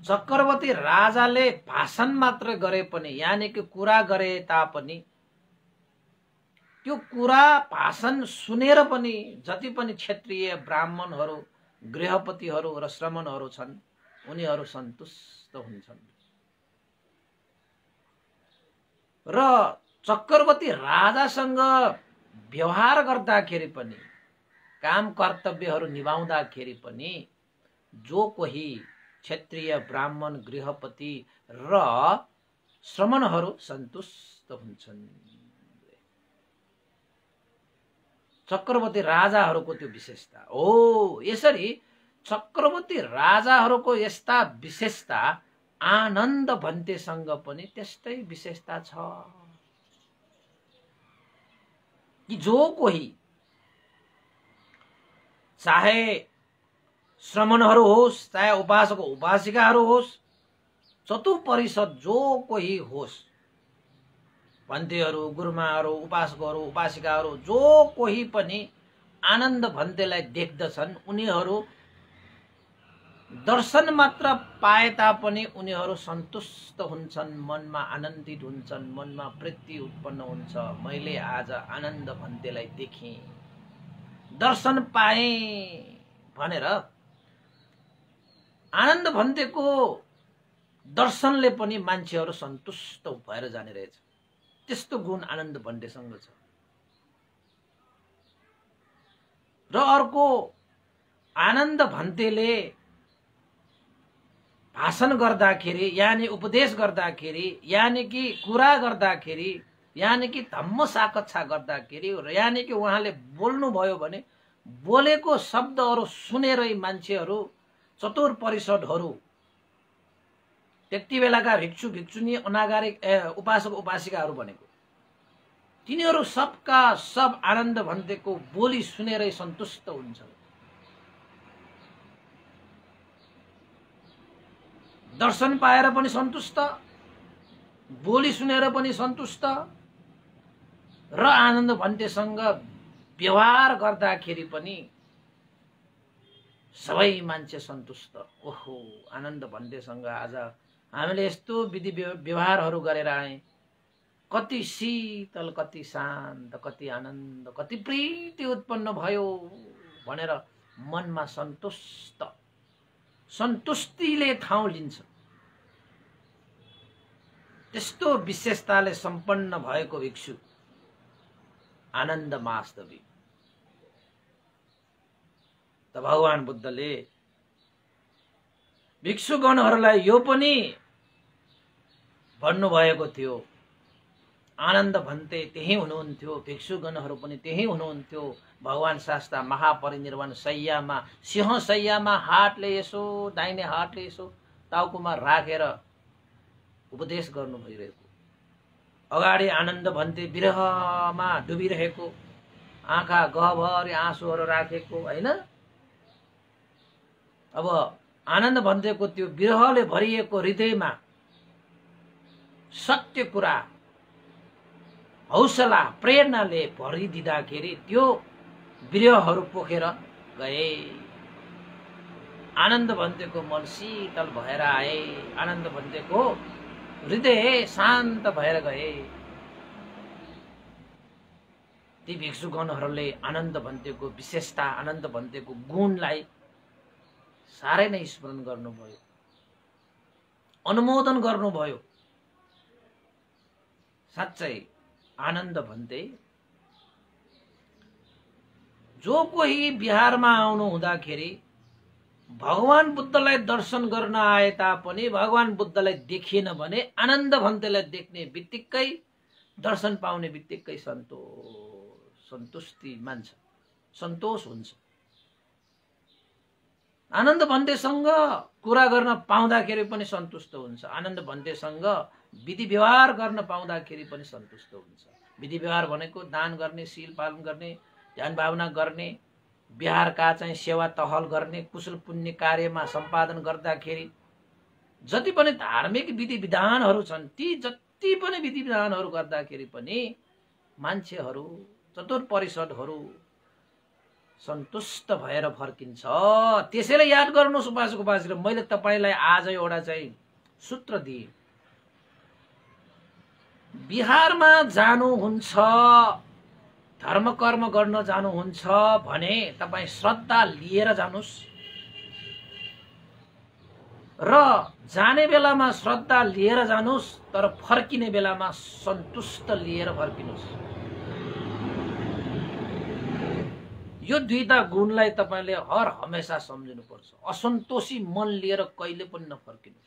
चक्रवर्ती राजाले भाषण मात्र गरे पनि, यानी कि कुरा गरे तापनि त्यो कुरा भाषण सुनेर पनि जति पनि क्षत्रिय, ब्राह्मणहरू, गृहपतिहरू र श्रमणहरू छन् उनीहरू सन्तुष्ट हुन्छन्। र चक्रवर्ती राजासँग व्यवहार गर्दाखेरि पनि, काम कर्तव्यहरू निभाउँदाखेरि पनि जो कोही क्षत्रिय, ब्राह्मण, गृहपति र श्रमणहरू सन्तुष्ट हुन्छन्। चक्रवर्ती राजाहरूको त्यो विशेषता हो। यसरी चक्रवर्ती राजाहरूको यस्ता विशेषता आनन्द भन्तेसँग पनि त्यस्तै विशेषता छ कि जो कोही चाहे श्रमणहरू होस्, चाहे उपासक उपासिकाहरू होस्, चतुपरिषद जो कोही होस्, भन्तेहरू, गुरुमाहरू, उपासकहरू, उपासिकाहरू जो कोही पनि आनन्द भन्तेलाई देख्दछन् उनीहरू दर्शन मात्र पाए तापनि उनीहरू सन्तुष्ट हुन्छन्, मनमा आनन्दित हुन्छन्, मनमा प्रीति उत्पन्न हुन्छ। मैले आज आनन्द भन्तेलाई देखेँ, दर्शन पाएँ भनेर आनन्द भन्तेको दर्शनले पनि मान्छेहरू सन्तुष्ट भएर जाने रहेछ। त्यस्तो गुण आनन्द भन्तेसँग छ। र अर्को, आनन्द भन्तेले भाषण गर्दाखेरि, यानी उपदेश गर्दाखेरि, यानी कि कुरा गर्दाखेरि, यानी कि धम्म साकच्छा गर्दाखेरि, यानी कि उहाँले बोल्नु भयो भने बोलेको शब्दहरू सुनेरै मान्छेहरू, चतुर परिषदहरू, त्यति बेलाका भिक्षु भिक्षुनी, अनागारिक उपासक उपासिकाहरू भनेको तिनीहरू सबका सब आनन्द भन्तेको बोली सुनेरै सन्तुष्ट हुन्छन्। दर्शन पाएर पनि सन्तुष्ट, बोली सुनेर पनि सन्तुष्ट र आनन्द भन्तेसँग व्यवहार गर्दाखेरि पनि सबै मान्छे सन्तुष्ट। ओहो, आनन्द भन्तेसँग आज हामीले यस्तो विधि व्यवहारहरू गरेर आए, कति शीतल, कति शान्त, कति आनन्द, कति प्रीति उत्पन्न भयो भनेर मनमा सन्तुष्ट सन्तुष्टिले ठाउँ लिन्छ। त्यस्तो विशेषताले सम्पन्न भएको भिक्षु आनन्द वास्तविक। त भगवान बुद्धले भिक्षुगणहरूलाई यो पनि भन्नुभएको थियो। आनन्द भन्ते त्यही हुनुहुन्थ्यो, भिक्षुगणहरू पनि त्यही हुनुहुन्थ्यो। भगवान शास्त्र महापरिनिर्वाण शैयामा, सिंह शैयामा हातले यसो दाहिने हातले यसो टाउकोमा राखेर उपदेश गर्नु भइरहेको। अगाडि आनन्द भन्ते विरहमा डुबिरहेको, आँखा गहभरि आँसुहरू राखेको हैन। अब आनन्द भन्तेको त्यो विरहले भरिएको हृदयमा सत्य कुरा, हौसला, प्रेरणाले भरिदिँदाखेरि त्यो विरहहरू पोखेर गए। आनन्द भन्तेको मन शीतल भएर आए, आनन्द भन्तेको हृदय शान्त भएर गए। ती भिक्षुगणहरूले आनन्द भन्तेको विशेषता, आनन्द भन्तेको गुणलाई साह्रै नै स्मरण गर्नुभयो, अनुमोदन गर्नुभयो। साँच्चै आनन्द भन्ते जो कोही बिहारमा आउनु हुँदाखेरि भगवान बुद्धलाई दर्शन गर्न आए तापनि भगवान बुद्धलाई देखिएन भने आनन्द भन्तेलाई देख्ने बित्तिकै, दर्शन पाउने बित्तिकै सन्तुष्टि मान्छ, सन्तोष हुन्छ। आनन्द भन्तेसँग कुरा गर्न पाउँदाखेरि पनि सन्तुष्ट हुन्छ। आनन्द भन्तेसँग विधि व्यवहार गर्न पाउँदाखेरि पनि सन्तुष्ट हुन्छ। विधि व्यवहार भनेको दान गर्ने, शील पालन गर्ने, ध्यान भावना गर्ने, बिहारका चाहिँ सेवा टहल गर्ने, कुशल पुण्य कार्यमा सम्पादन गर्दाखेरि जति पनि धार्मिक विधि विधानहरू छन्, ती जति पनि विधि विधानहरू गर्दाखेरि पनि मान्छेहरू, चतुर परिषदहरू सन्तुष्ट भएर फर्किन्छ। त्यसैले याद गर्नुहोस् उपासक उपासिका, मैले तपाईलाई आज एउटा चाहिँ सूत्र दिएँ। बिहारमा जानुहुन्छ, धर्म कर्म गर्न जानुहुन्छ भने तपाईँ श्रद्धा लिएर जानुस् र जाने बेलामा श्रद्धा लिएर जानुस्, तर फर्किने बेलामा सन्तुष्ट लिएर फर्किनुस्। यो दुईटा गुणलाई तपाईले हर हमेशा सम्झिनुपर्छ। असन्तोषी मन लिएर कहिले पनि नफर्किनुस्।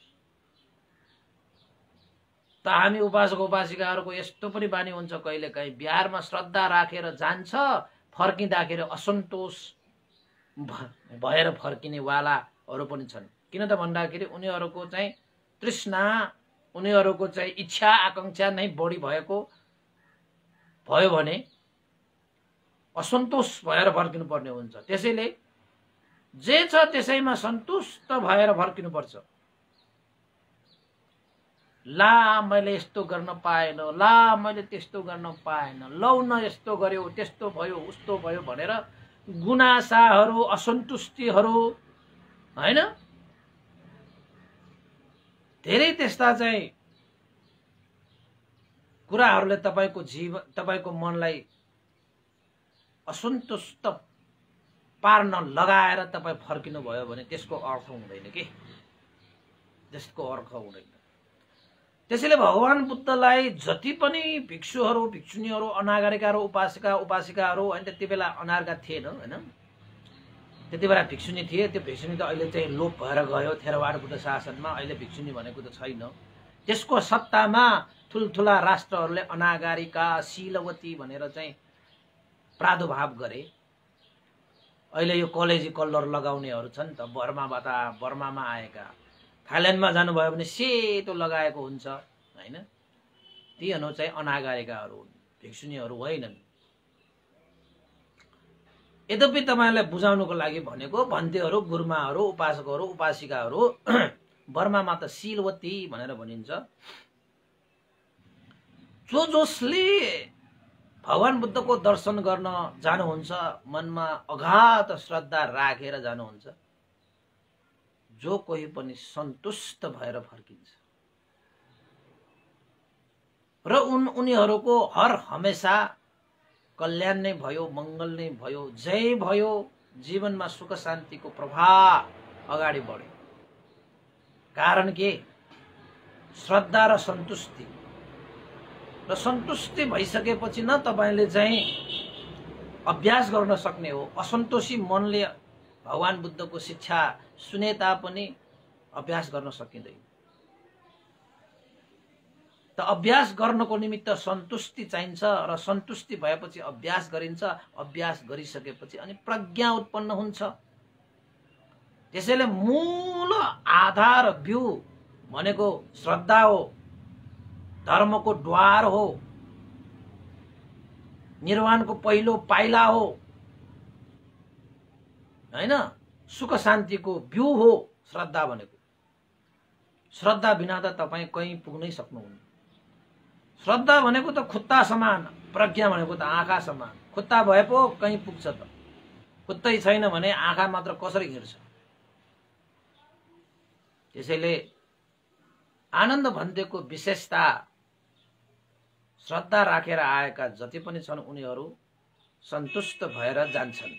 त हामी उपासक उपासिकाहरूको यस्तो पनि बानी हुन्छ, कहिलेकाहीँ बिहारमा श्रद्धा राखेर जान्छ, फर्किँदाखेरि असन्तोष भएर फर्किने वालाहरू पनि छन्। किन त भन्दाखेरि उनीहरूको चाहिँ तृष्णा, उनीहरूको चाहिँ इच्छा आकांक्षा नै बढी भएको भयो भने असन्तोष भएर फर्किनु पर्ने हुन्छ। त्यसैले जे छ त्यसैमा सन्तुष्ट भएर फर्किनु पर्छ। ला मैले यस्तो गर्न पाएन, ला मैले त्यस्तो गर्न पाएन, लौ न यस्तो गर्यो, त्यस्तो भयो, उस्तो भयो भनेर गुनासाहरू, असन्तुष्टिहरू हैन, धेरै त्यस्ता चाहिँ कुराहरूले तपाईको जीवन, तपाईको मनलाई असन्तुष्ट पार्न लगाएर तपाईँ फर्किनु भयो भने त्यसको अर्थ हुँदैन के, त्यसको अर्थ हुँदैन। त्यसैले भगवान बुद्धलाई जति पनि भिक्षुहरू, भिक्षुनीहरू, अनागरिकाहरू, उपासिका उपासिकाहरू, अनि त्यति बेला अनागरिका थिएन हैन, त्यति बेला भिक्षुनी थिए। त्यो भिक्षुनी त अहिले चाहिँ लोप भएर गयो थेरवाड बुद्ध शासनमा। अहिले भिक्षुनी भनेको त छैन। त्यसको सत्तामा ठुल्ठुला राष्ट्रहरूले अनागरिका, शीलवती भनेर चाहिँ प्रादुर्भाव गरे। अहिले यो कलेजी कलर लगाउनेहरू छन् त, बर्मामा आएका, थाइल्यान्डमा जानुभयो भने सेतो लगाएको हुन्छ हैन, तीहरू चाहिँ अनागरिकाहरू हुन्, भिक्षुनीहरू होइनन्। यद्यपि तपाईलाई बुझाउनुको लागि भनेको, भन्तेहरू, गुरुमाहरू, उपासकहरू, उपासिकाहरू बर्मामा त शीलवती भनेर भनिन्छ। जसले भगवान बुद्धको दर्शन गर्न जानुहुन्छ, मनमा अगाध श्रद्धा राखेर जानुहुन्छ, जो कोही पनि सन्तुष्ट भएर फर्किन्छ र उनीहरूको हर हमेशा कल्याण नै भयो, मंगल नै भयो, जय भयो, जीवनमा सुख शान्तिको प्रवाह अगाडि बढ्यो। कारण के श्रद्धा र सन्तुष्टि। र सन्तुष्टि भइसकेपछि न तपाईले चाहिँ अभ्यास गर्न सक्ने हो। असन्तोषी मनले भगवान बुद्धको शिक्षा सुने तापनि अभ्यास गर्न सकिँदैन। त अभ्यास गर्नको निमित्त सन्तुष्टि चाहिन्छ र सन्तुष्टि भएपछि अभ्यास गरिन्छ। अभ्यास गरिसकेपछि अनि प्रज्ञा उत्पन्न हुन्छ। त्यसैले मूल आधार बिउ भनेको श्रद्धा हो, धर्मको द्वार हो, निर्वाणको पहिलो पाइला हो, हैन? सुख शान्तिको बिउ हो श्रद्धा भनेको। श्रद्धा बिना त तपाईं कहीँ पुग्नै सक्नुहुन्न। श्रद्धा भनेको त खुट्टा समान, प्रज्ञा भनेको त आँखा समान। खुट्टा भए पो कहीँ पुग्छ त, खुट्टै छैन भने आँखा मात्र कसरी हिँड्छ? त्यसैले आनन्द भन्तेको विशेषता श्रद्धा राखेर आएका जति पनि छन् उनीहरू सन्तुष्ट भएर जान्छन्।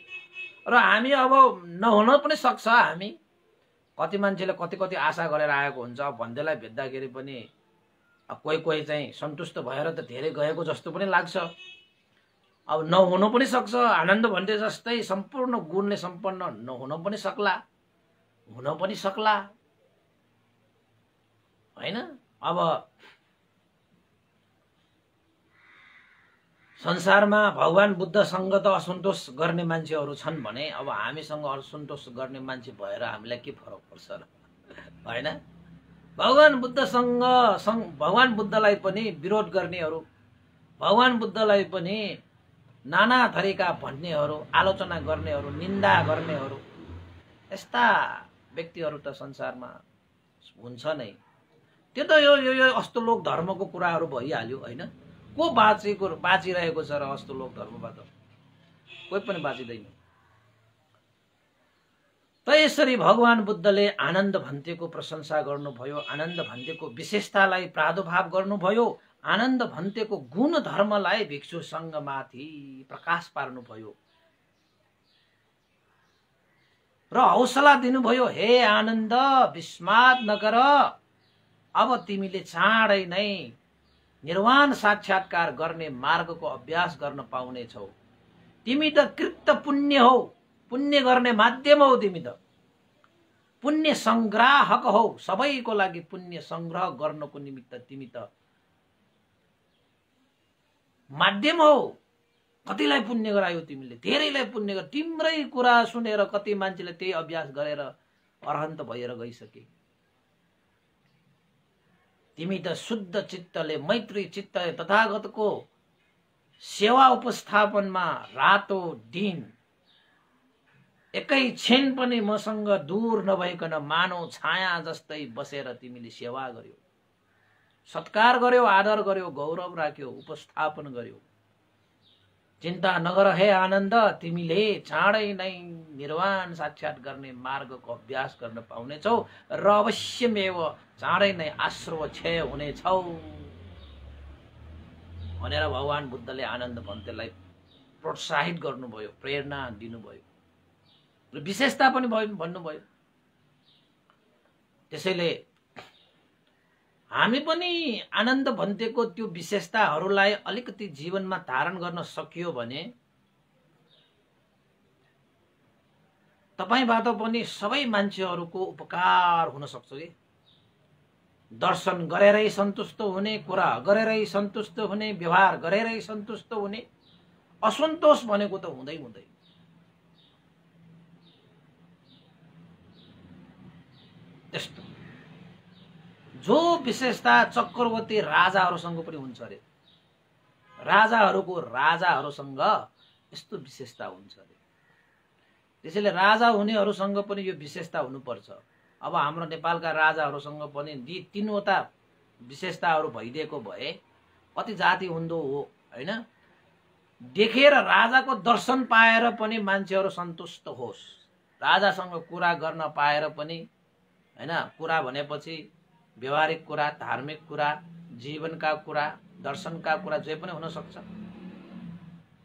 र हामी अब नहुन पनि सक्छ। हामी कति मान्छेले कति कति आशा गरेर आएको हुन्छ। भन्दैलाई भेट्दाखेरि पनि कोही कोही चाहिँ सन्तुष्ट भएर त धेरै गएको जस्तो पनि लाग्छ। अब नहुनु पनि सक्छ। आनन्द भन्ते जस्तै सम्पूर्ण गुणले सम्पन्न नहुन पनि सक्ला, हुन पनि सक्ला, हैन? अब संसारमा भगवान बुद्धसँग त असन्तोष गर्ने मान्छेहरू छन् भने अब हामीसँग असन्तोष गर्ने मान्छे भएर हामीलाई के फरक पर्छ र, हैन? भगवान बुद्धसँग भगवान बुद्धलाई पनि विरोध गर्नेहरू, भगवान बुद्धलाई पनि नाना थरीका भन्नेहरू, आलोचना गर्नेहरू, निन्दा गर्नेहरू, यस्ता व्यक्तिहरू त संसारमा हुन्छ नै। त्यो त यो अस्तोलोक धर्मको कुराहरू भइहाल्यो, हैन? को बाँचिरहेको छ र अस्तोलोक धर्मबाट? कोही पनि बाँचिदैन। त यसरी भगवान बुद्धले आनन्द भन्तेको प्रशंसा गर्नुभयो, आनन्द भन्तेको विशेषतालाई प्रादुर्भाव गर्नुभयो, आनन्द भन्तेको गुण धर्मलाई भिक्षु संघमाथि प्रकाश पार्नुभयो र हौसला दिनुभयो। हे आनन्द, विस्मात नगर, अब तिमीले चाँडै नै निर्वाण साक्षात्कार गर्ने मार्गको अभ्यास गर्न पाउने छौ। तिमी त कृत पुण्य हौ, पुण्य गर्ने माध्यम हौ। तिमी त पुण्य संग्राहक हौ। सबैको लागि पुण्य संग्रह गर्नको निमित्त तिमी त माध्यम हौ। कतिलाई पुण्य गरायो तिमीले? धेरैलाई पुण्य गर। तिम्रै कुरा सुनेर कति मान्छेले त्यही अभ्यास गरेर अरहन्त भएर गइसके। तिमी त शुद्ध चित्तले, मैत्री चित्तले तथागतको सेवा उपस्थापनमा रातो दिन एकै क्षण पनि मसँग दूर नभइकन मानव छाया जस्तै बसेर तिमीले सेवा गर्यो, सत्कार गर्यो, आदर गर्यो, गौरव राख्यो, उपस्थापन गर्यो। चिन्ता नगर हे आनन्द, तिमीले चाँडै नै निर्वाण साक्षात गर्ने मार्गको अभ्यास गर्न पाउनेछौ र अवश्यमेव चाँडै नै आश्रव क्षय हुनेछौ भनेर भगवान बुद्धले आनन्द भन्तेलाई प्रोत्साहित गर्नुभयो, प्रेरणा दिनुभयो र विशेषता पनि भन्नुभयो। त्यसैले हामी पनि आनन्द भन्तेको त्यो विशेषताहरूलाई अलिकति जीवनमा धारण गर्न सकियो भने तपाईबाट पनि सबै मान्छेहरूको उपकार हुन सक्छ कि। दर्शन गरेरै सन्तुष्ट हुने, कुरा गरेरै सन्तुष्ट हुने, व्यवहार गरेरै सन्तुष्ट हुने, असन्तोष भनेको त हुँदै हुँदैन। त्यस्तो जो विशेषता चक्रवर्ती राजाहरूसँग पनि हुन्छ अरे। राजाहरूको राजाहरूसँग यस्तो विशेषता हुन्छ अरे। त्यसैले राजा हुनेहरूसँग पनि यो विशेषता हुनुपर्छ। अब हाम्रो नेपालका राजाहरूसँग पनि तीनवटा विशेषताहरू भइदिएको भए कति जाति हुँदो हो, हैन? देखेर राजाको दर्शन पाएर पनि मान्छेहरू सन्तुष्ट होस्। राजासँग कुरा गर्न पाएर पनि, हैन? कुरा भनेपछि व्यवहारिक कुरा, धार्मिक कुरा, जीवनका कुरा, दर्शनका कुरा जे पनि हुन सक्छ।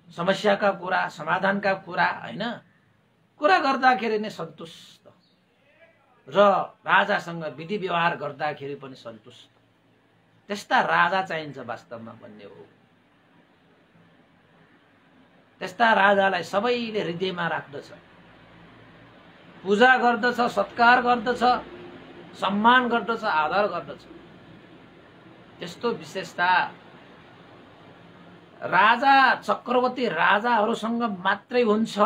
समस्याका कुरा, समाधानका कुरा, हैन? कुरा गर्दाखेरि नै सन्तुष्ट। र राजासँग विधि व्यवहार गर्दाखेरि पनि सन्तुष्ट, त्यस्ता राजा चाहिन्छ वास्तवमा भन्ने हो। त्यस्ता राजालाई सबैले हृदयमा राख्दछ, पूजा गर्दछ, सत्कार गर्दछ, सम्मान गर्दछ, आदर गर्दछ। त्यस्तो विशेषता राजा चक्रवर्ती राजाहरूसँग मात्रै हुन्छ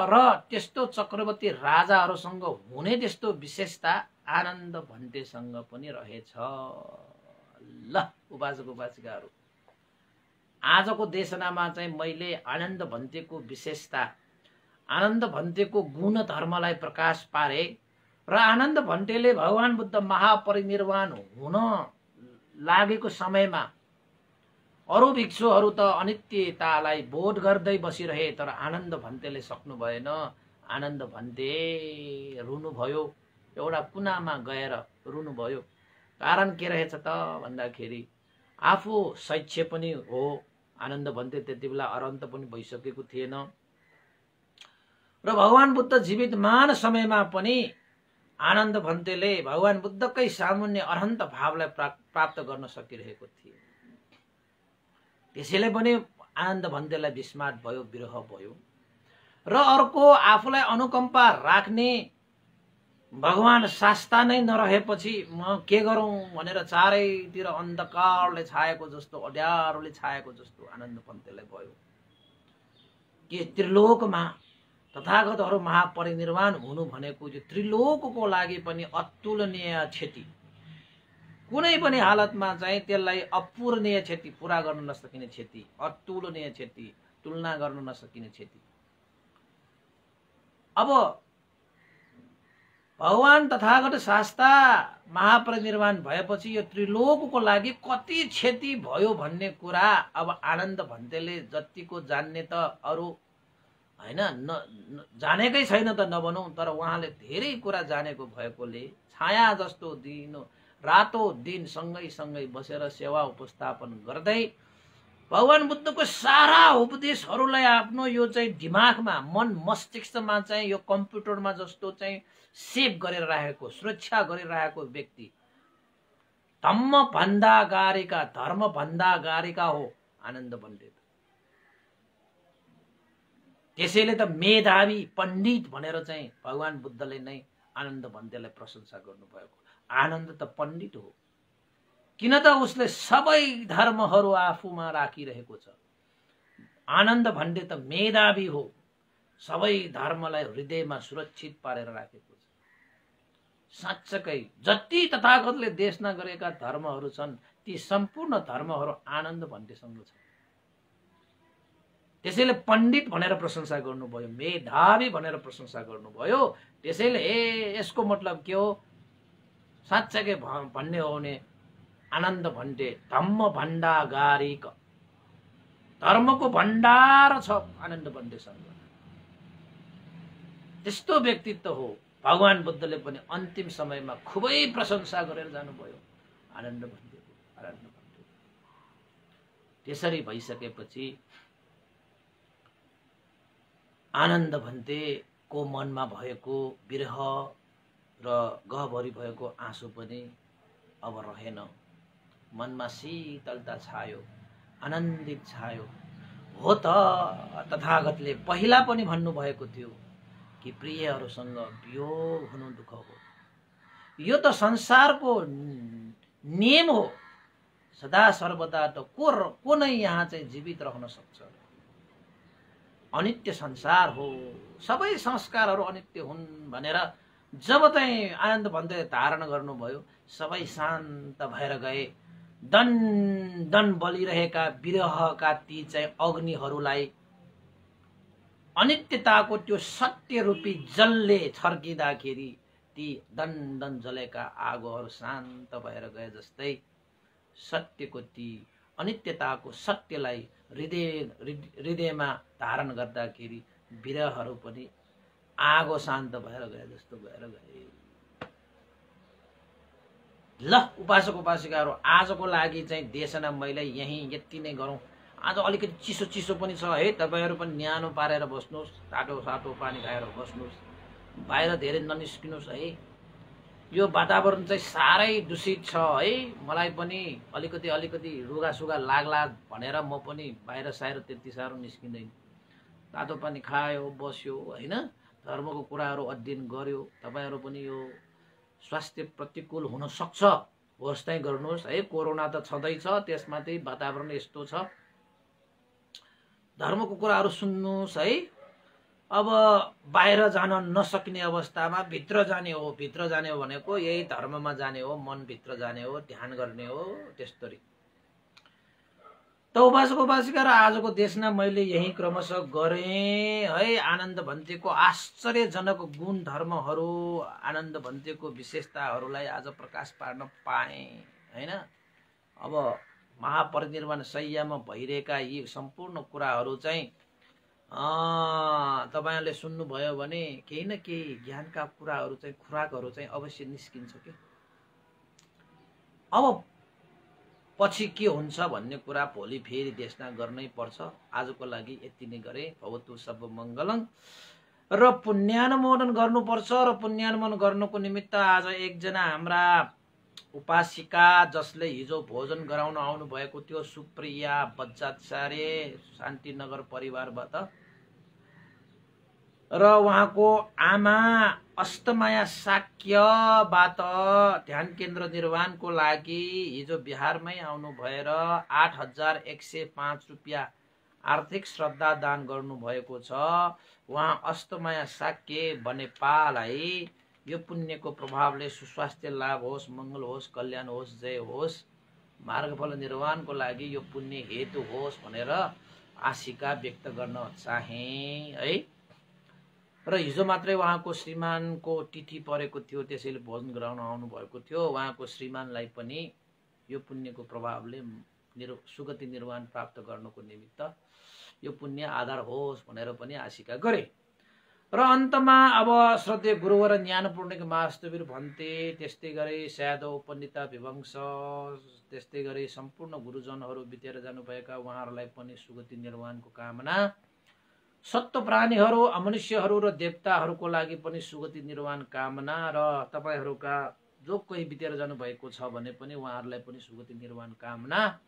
र त्यस्तो चक्रवर्ती राजाहरूसँग हुने त्यस्तो विशेषता आनन्द भन्टेसँग पनि रहेछ। ल उपासक उपासिकाहरू, आजको देशनामा चाहिँ मैले आनन्द भन्तेको विशेषता, आनन्द भन्तेको गुण धर्मलाई प्रकाश पारे र आनन्द भन्टेले भगवान बुद्ध महापरिनिर्वाण हुन लागेको समयमा अरू भिक्षुहरू त अनित्यतालाई बोध गर्दै बसिरहे, तर आनन्द भन्तेले सक्नु भएन। आनन्द भन्ते रुनुभयो, एउटा कुनामा गएर रुनुभयो। कारण के रहेछ त भन्दाखेरि आफू शैक्ष्य पनि हो, आनन्द भन्ते त्यति बेला अरहन्त पनि भइसकेको थिएन र भगवान बुद्ध जीवितमान समयमा पनि आनन्द भन्तेले भगवान बुद्धकै सामुन्य अरहन्त भावलाई प्राप्त गर्न सकिरहेको थिए। त्यसैले पनि आनन्द भन्तेलाई विस्मात भयो, विरह भयो र अर्को आफूलाई अनुकम्पा राख्ने भगवान शास्ता नै नरहेपछि म के गरौँ भनेर चारैतिर अन्धकारले छाएको जस्तो, अँध्यारोले छाएको जस्तो आनन्द भन्तेलाई भयो। के त्रिलोकमा तथागतहरू महापरिनिर्वाण हुनु भनेको यो त्रिलोकको लागि पनि अतुलनीय क्षति, कुनै पनि हालतमा चाहिँ त्यसलाई अपूरणीय क्षति, पूरा गर्न नसकिने क्षति, अतुलनीय क्षति, तुलना गर्न नसकिने क्षति। अब भगवान तथागत शास्ता महापरिनिर्वाण भएपछि यो त्रिलोकको लागि कति क्षति भयो भन्ने कुरा अब आनन्द भन्तेले जतिको जान्ने त अरू हैन, जानेकै छैन त नभनौँ, तर उहाँले धेरै कुरा जानेको भएकोले छाया जस्तो दिन रातो दिन सँगै सँगै बसेर सेवा उपस्थापन गर्दै भगवान बुद्धको सारा उपदेशहरूलाई आफ्नो यो चाहिँ दिमागमा, मन मस्तिष्कमा चाहिँ यो कम्प्युटरमा जस्तो चाहिँ सेभ गरेर राखेको, सुरक्षा गरिरहेको व्यक्ति धम्म भन्दा गारीका, धर्म भन्दा गारीका हो आनन्द भन्ते। त्यसैले त मेधावी पण्डित भनेर चाहिँ भगवान बुद्धले नै आनन्द भन्तेलाई प्रशंसा गर्नुभएको। आनन्द त पण्डित हो, किन त उसले सबै धर्महरू आफूमा राखिरहेको छ। आनन्द भन्ते त मेधावी हो, सबै धर्मलाई हृदयमा सुरक्षित पारेर राखेको छ। साँच्चकै जति तथागतले देशना गरेका धर्महरू छन् ती सम्पूर्ण धर्महरू आनन्द भन्तेसँग छ। त्यसैले पण्डित भनेर प्रशंसा गर्नुभयो, मेधावी भनेर प्रशंसा गर्नुभयो। त्यसैले यसको मतलब के हो, साँच्चै भन्ने हो भने आनन्द भन्ते धम्म भण्डागारिक, धर्मको भण्डार छ आनन्द भन्तेसँग। त्यस्तो व्यक्तित्व हो भगवान बुद्धले पनि अन्तिम समयमा खुबै प्रशंसा गरेर जानुभयो आनन्द भन्तेको, आनन्द भन्ते। त्यसरी भइसकेपछि आनन्द भन्तेको मनमा भएको विरह र गहभरि भएको आँसु पनि अब रहेन। मनमा शीतलता छायो, आनन्दित छायो। हो त तथागतले पहिला पनि भन्नुभएको थियो कि प्रियहरूसँग वियोग हुनु दुःख हो। यो त संसारको नियम हो। सदा सर्वदा त को नै यहाँ चाहिँ जीवित रहन सक्छ। अनित्य संसार हो, सबै संस्कारहरू अनित्य हुन् भनेर जब चाहिँ आनन्द भन्दै धारण गर्नुभयो, सबै शान्त भएर गए। दन दन बलिरहेका विरहका ती चाहिँ अग्निहरूलाई अनित्यताको त्यो सत्य रूपी जलले छर्किँदाखेरि ती दन दन जलेका आगोहरू शान्त भएर गए जस्तै सत्यको ती अनित्यताको सत्यलाई हृदयमा धारण गर्दाखेरि विरहहरू पनि आगो शान्त भएर गए जस्तो भएर गए। ल उपासक उपासिकाहरू, आजको लागि चाहिँ देशना मैले यही यति नै गरौँ। आज अलिकति चिसो चिसो पनि छ है, तपाईहरु पनि न्यानो पारेर बस्नुहोस्, तातो सातो पानी खाएर बस्नुहोस्, बाहिर धेरै ननिस्किनुहोस् है। यो वातावरण चाहिँ साह्रै दूषित छ है। मलाई पनि अलिकति रुगासुगा लाग्ला भनेर म पनि बाहिर साहिर त्यति साह्रो निस्किँदैन। तातो पानी खायो, बस्यो होइन, धर्मको कुराहरू अध्ययन गर्यो। तपाईँहरू पनि यो स्वास्थ्य प्रतिकूल हुन सक्छ, होस् चाहिँ गर्नुहोस् है। कोरोना त छँदैछ, त्यसमाथि वातावरण यस्तो छ। धर्मको कुराहरू सुन्नुहोस् है। अब बाहिर जान नसक्ने अवस्थामा भित्र जाने हो। भित्र जाने हो भनेको यही धर्ममा जाने हो, मनभित्र जाने हो, ध्यान गर्ने हो। त्यस्तरी त उपासक उपासिका र आजको देशमा मैले यही क्रमशः गरेँ है। आनन्द भन्तेको आश्चर्यजनक गुण धर्महरू, आनन्द भन्तेको विशेषताहरूलाई आज प्रकाश पार्न पाएँ होइन। अब महापरिनिर्वाण शैय्यामा भइरहेका यी सम्पूर्ण कुराहरू चाहिँ तपाईहरुले सुन्नुभयो भने केही न केही ज्ञानका कुराहरू चाहिँ, खुराकहरू चाहिँ अवश्य निस्किन्छ के। अब पछि के हुन्छ भन्ने कुरा भोलि फेरि देशना गर्नै पर्छ। आजको लागि यति नै गरे। भवतु सब मङ्गलङ। र पुण्यानुमोदन गर्नुपर्छ। र पुण्यानुमोदन गर्नको निमित्त आज एकजना हाम्रा उपासिका जसले हिजो भोजन गराउन आउनु भएको थियो, सुप्रिया बच्चाचार्य, शान्तिनगर परिवारबाट, र उहाँको आमा अष्टमाया शाक्यबाट ध्यान केन्द्र निर्माणको लागि हिजो बिहारमै आउनु भएर 8105 रुपियाँ आर्थिक श्रद्धा दान गर्नुभएको छ। उहाँ अष्टमाया शाक्य बनेपालाई यो पुण्यको प्रभावले सुस्वास्थ्य लाभ होस्, मंगल होस्, कल्याण होस्, जय होस्, मार्गफल निर्वाणको लागि यो पुण्य हेतु होस् भनेर आशिका व्यक्त गर्न चाहे है। र हिजो मात्रै उहाँको श्रीमानको तिथि परेको थियो, त्यसैले भोजन गराउन आउनु भएको थियो। उहाँको श्रीमानलाई पनि यो पुण्यको प्रभावले सुगति निर्वाण प्राप्त गर्नको निमित्त यो पुण्य आधार होस् भनेर पनि आशिका गरे। र अन्तमा अब श्रद्धेय गुरुवर ज्ञानपूर्णिक महास्तवीर भन्ते, त्यस्तै गरी स्यादव पण्डिता विवंश, त्यस्तै गरी सम्पूर्ण गुरुजनहरू बितेर जानुभएका उहाँहरूलाई पनि सुगति निर्वाणको कामना। सत्व प्राणीहरू, अमनुष्यहरू र देवताहरूको लागि पनि सुगति निर्वाण कामना। र तपाईहरूका जो कोही बितेर जानुभएको छ भने पनि उहाँहरूलाई पनि सुगति निर्वाण कामना।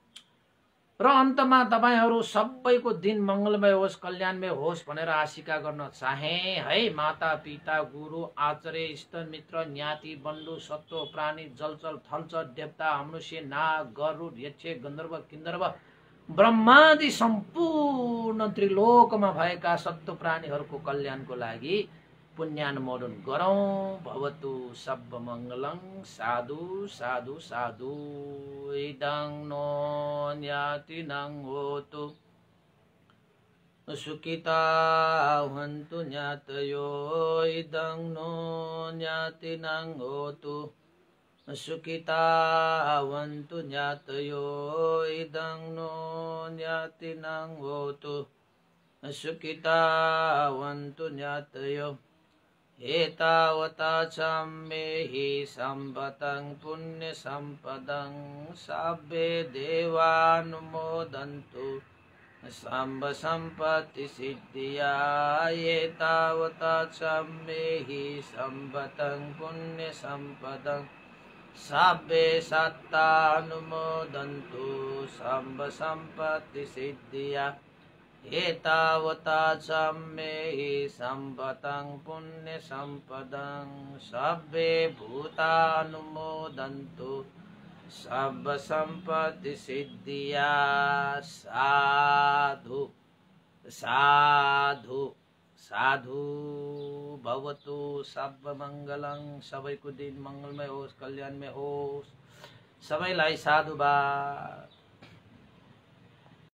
र अन्तमा तपाईहरू सबैको दिन मंगलमय होस्, कल्याणमय होस् भनेर आशिका गर्न चाहे है। माता पिता, गुरु, आचार्य, इष्ट मित्र, ज्ञाति, बन्धु, सत्व प्राणी, जलचर, थलचर, देवता, मनुष्य, नाग, गरुड, यक्ष, गन्धर्व, किन्नर, ब्रह्मादि सम्पूर्ण त्रिलोकमा भएका सत्व प्राणीहरूको कल्याणको लागि पुण्यानुमोदन गरौँ। भवतु सब मङ्गलङ। साधु साधु साधु। इदं नो ज्ञातिनं होतु सुखिता हन्तु ज्ञातयो। इदं नो ज्ञातिनं होतु सुखिता हन्तु ज्ञातयो। इदं नो ज्ञातिनं होतु सुखिता हन्तु ज्ञातयो। एतावता मे हि सम्पतं पुण्य सम्पदं साब्बे देवानुमोदन्तु सम्ब सम्पत्ति सिद्धिया। एतावता मे हि सम्पतं पुण्य सम्पदं साब्बे सत्तानुमोदन्तु सम्ब सम्पत्ति सिद्धिया। एतावता मे हि सम्पतं पुण्य सम्पदं सब्बे भूतानुमोदन्तु सब सम्पत्ति सिद्धिया। साधु साधु साधु। भवतु सब मङ्गलङ। सबैको दिन मङ्गलमय होस्, कल्याणमय होस्। सबैलाई साधुवाद।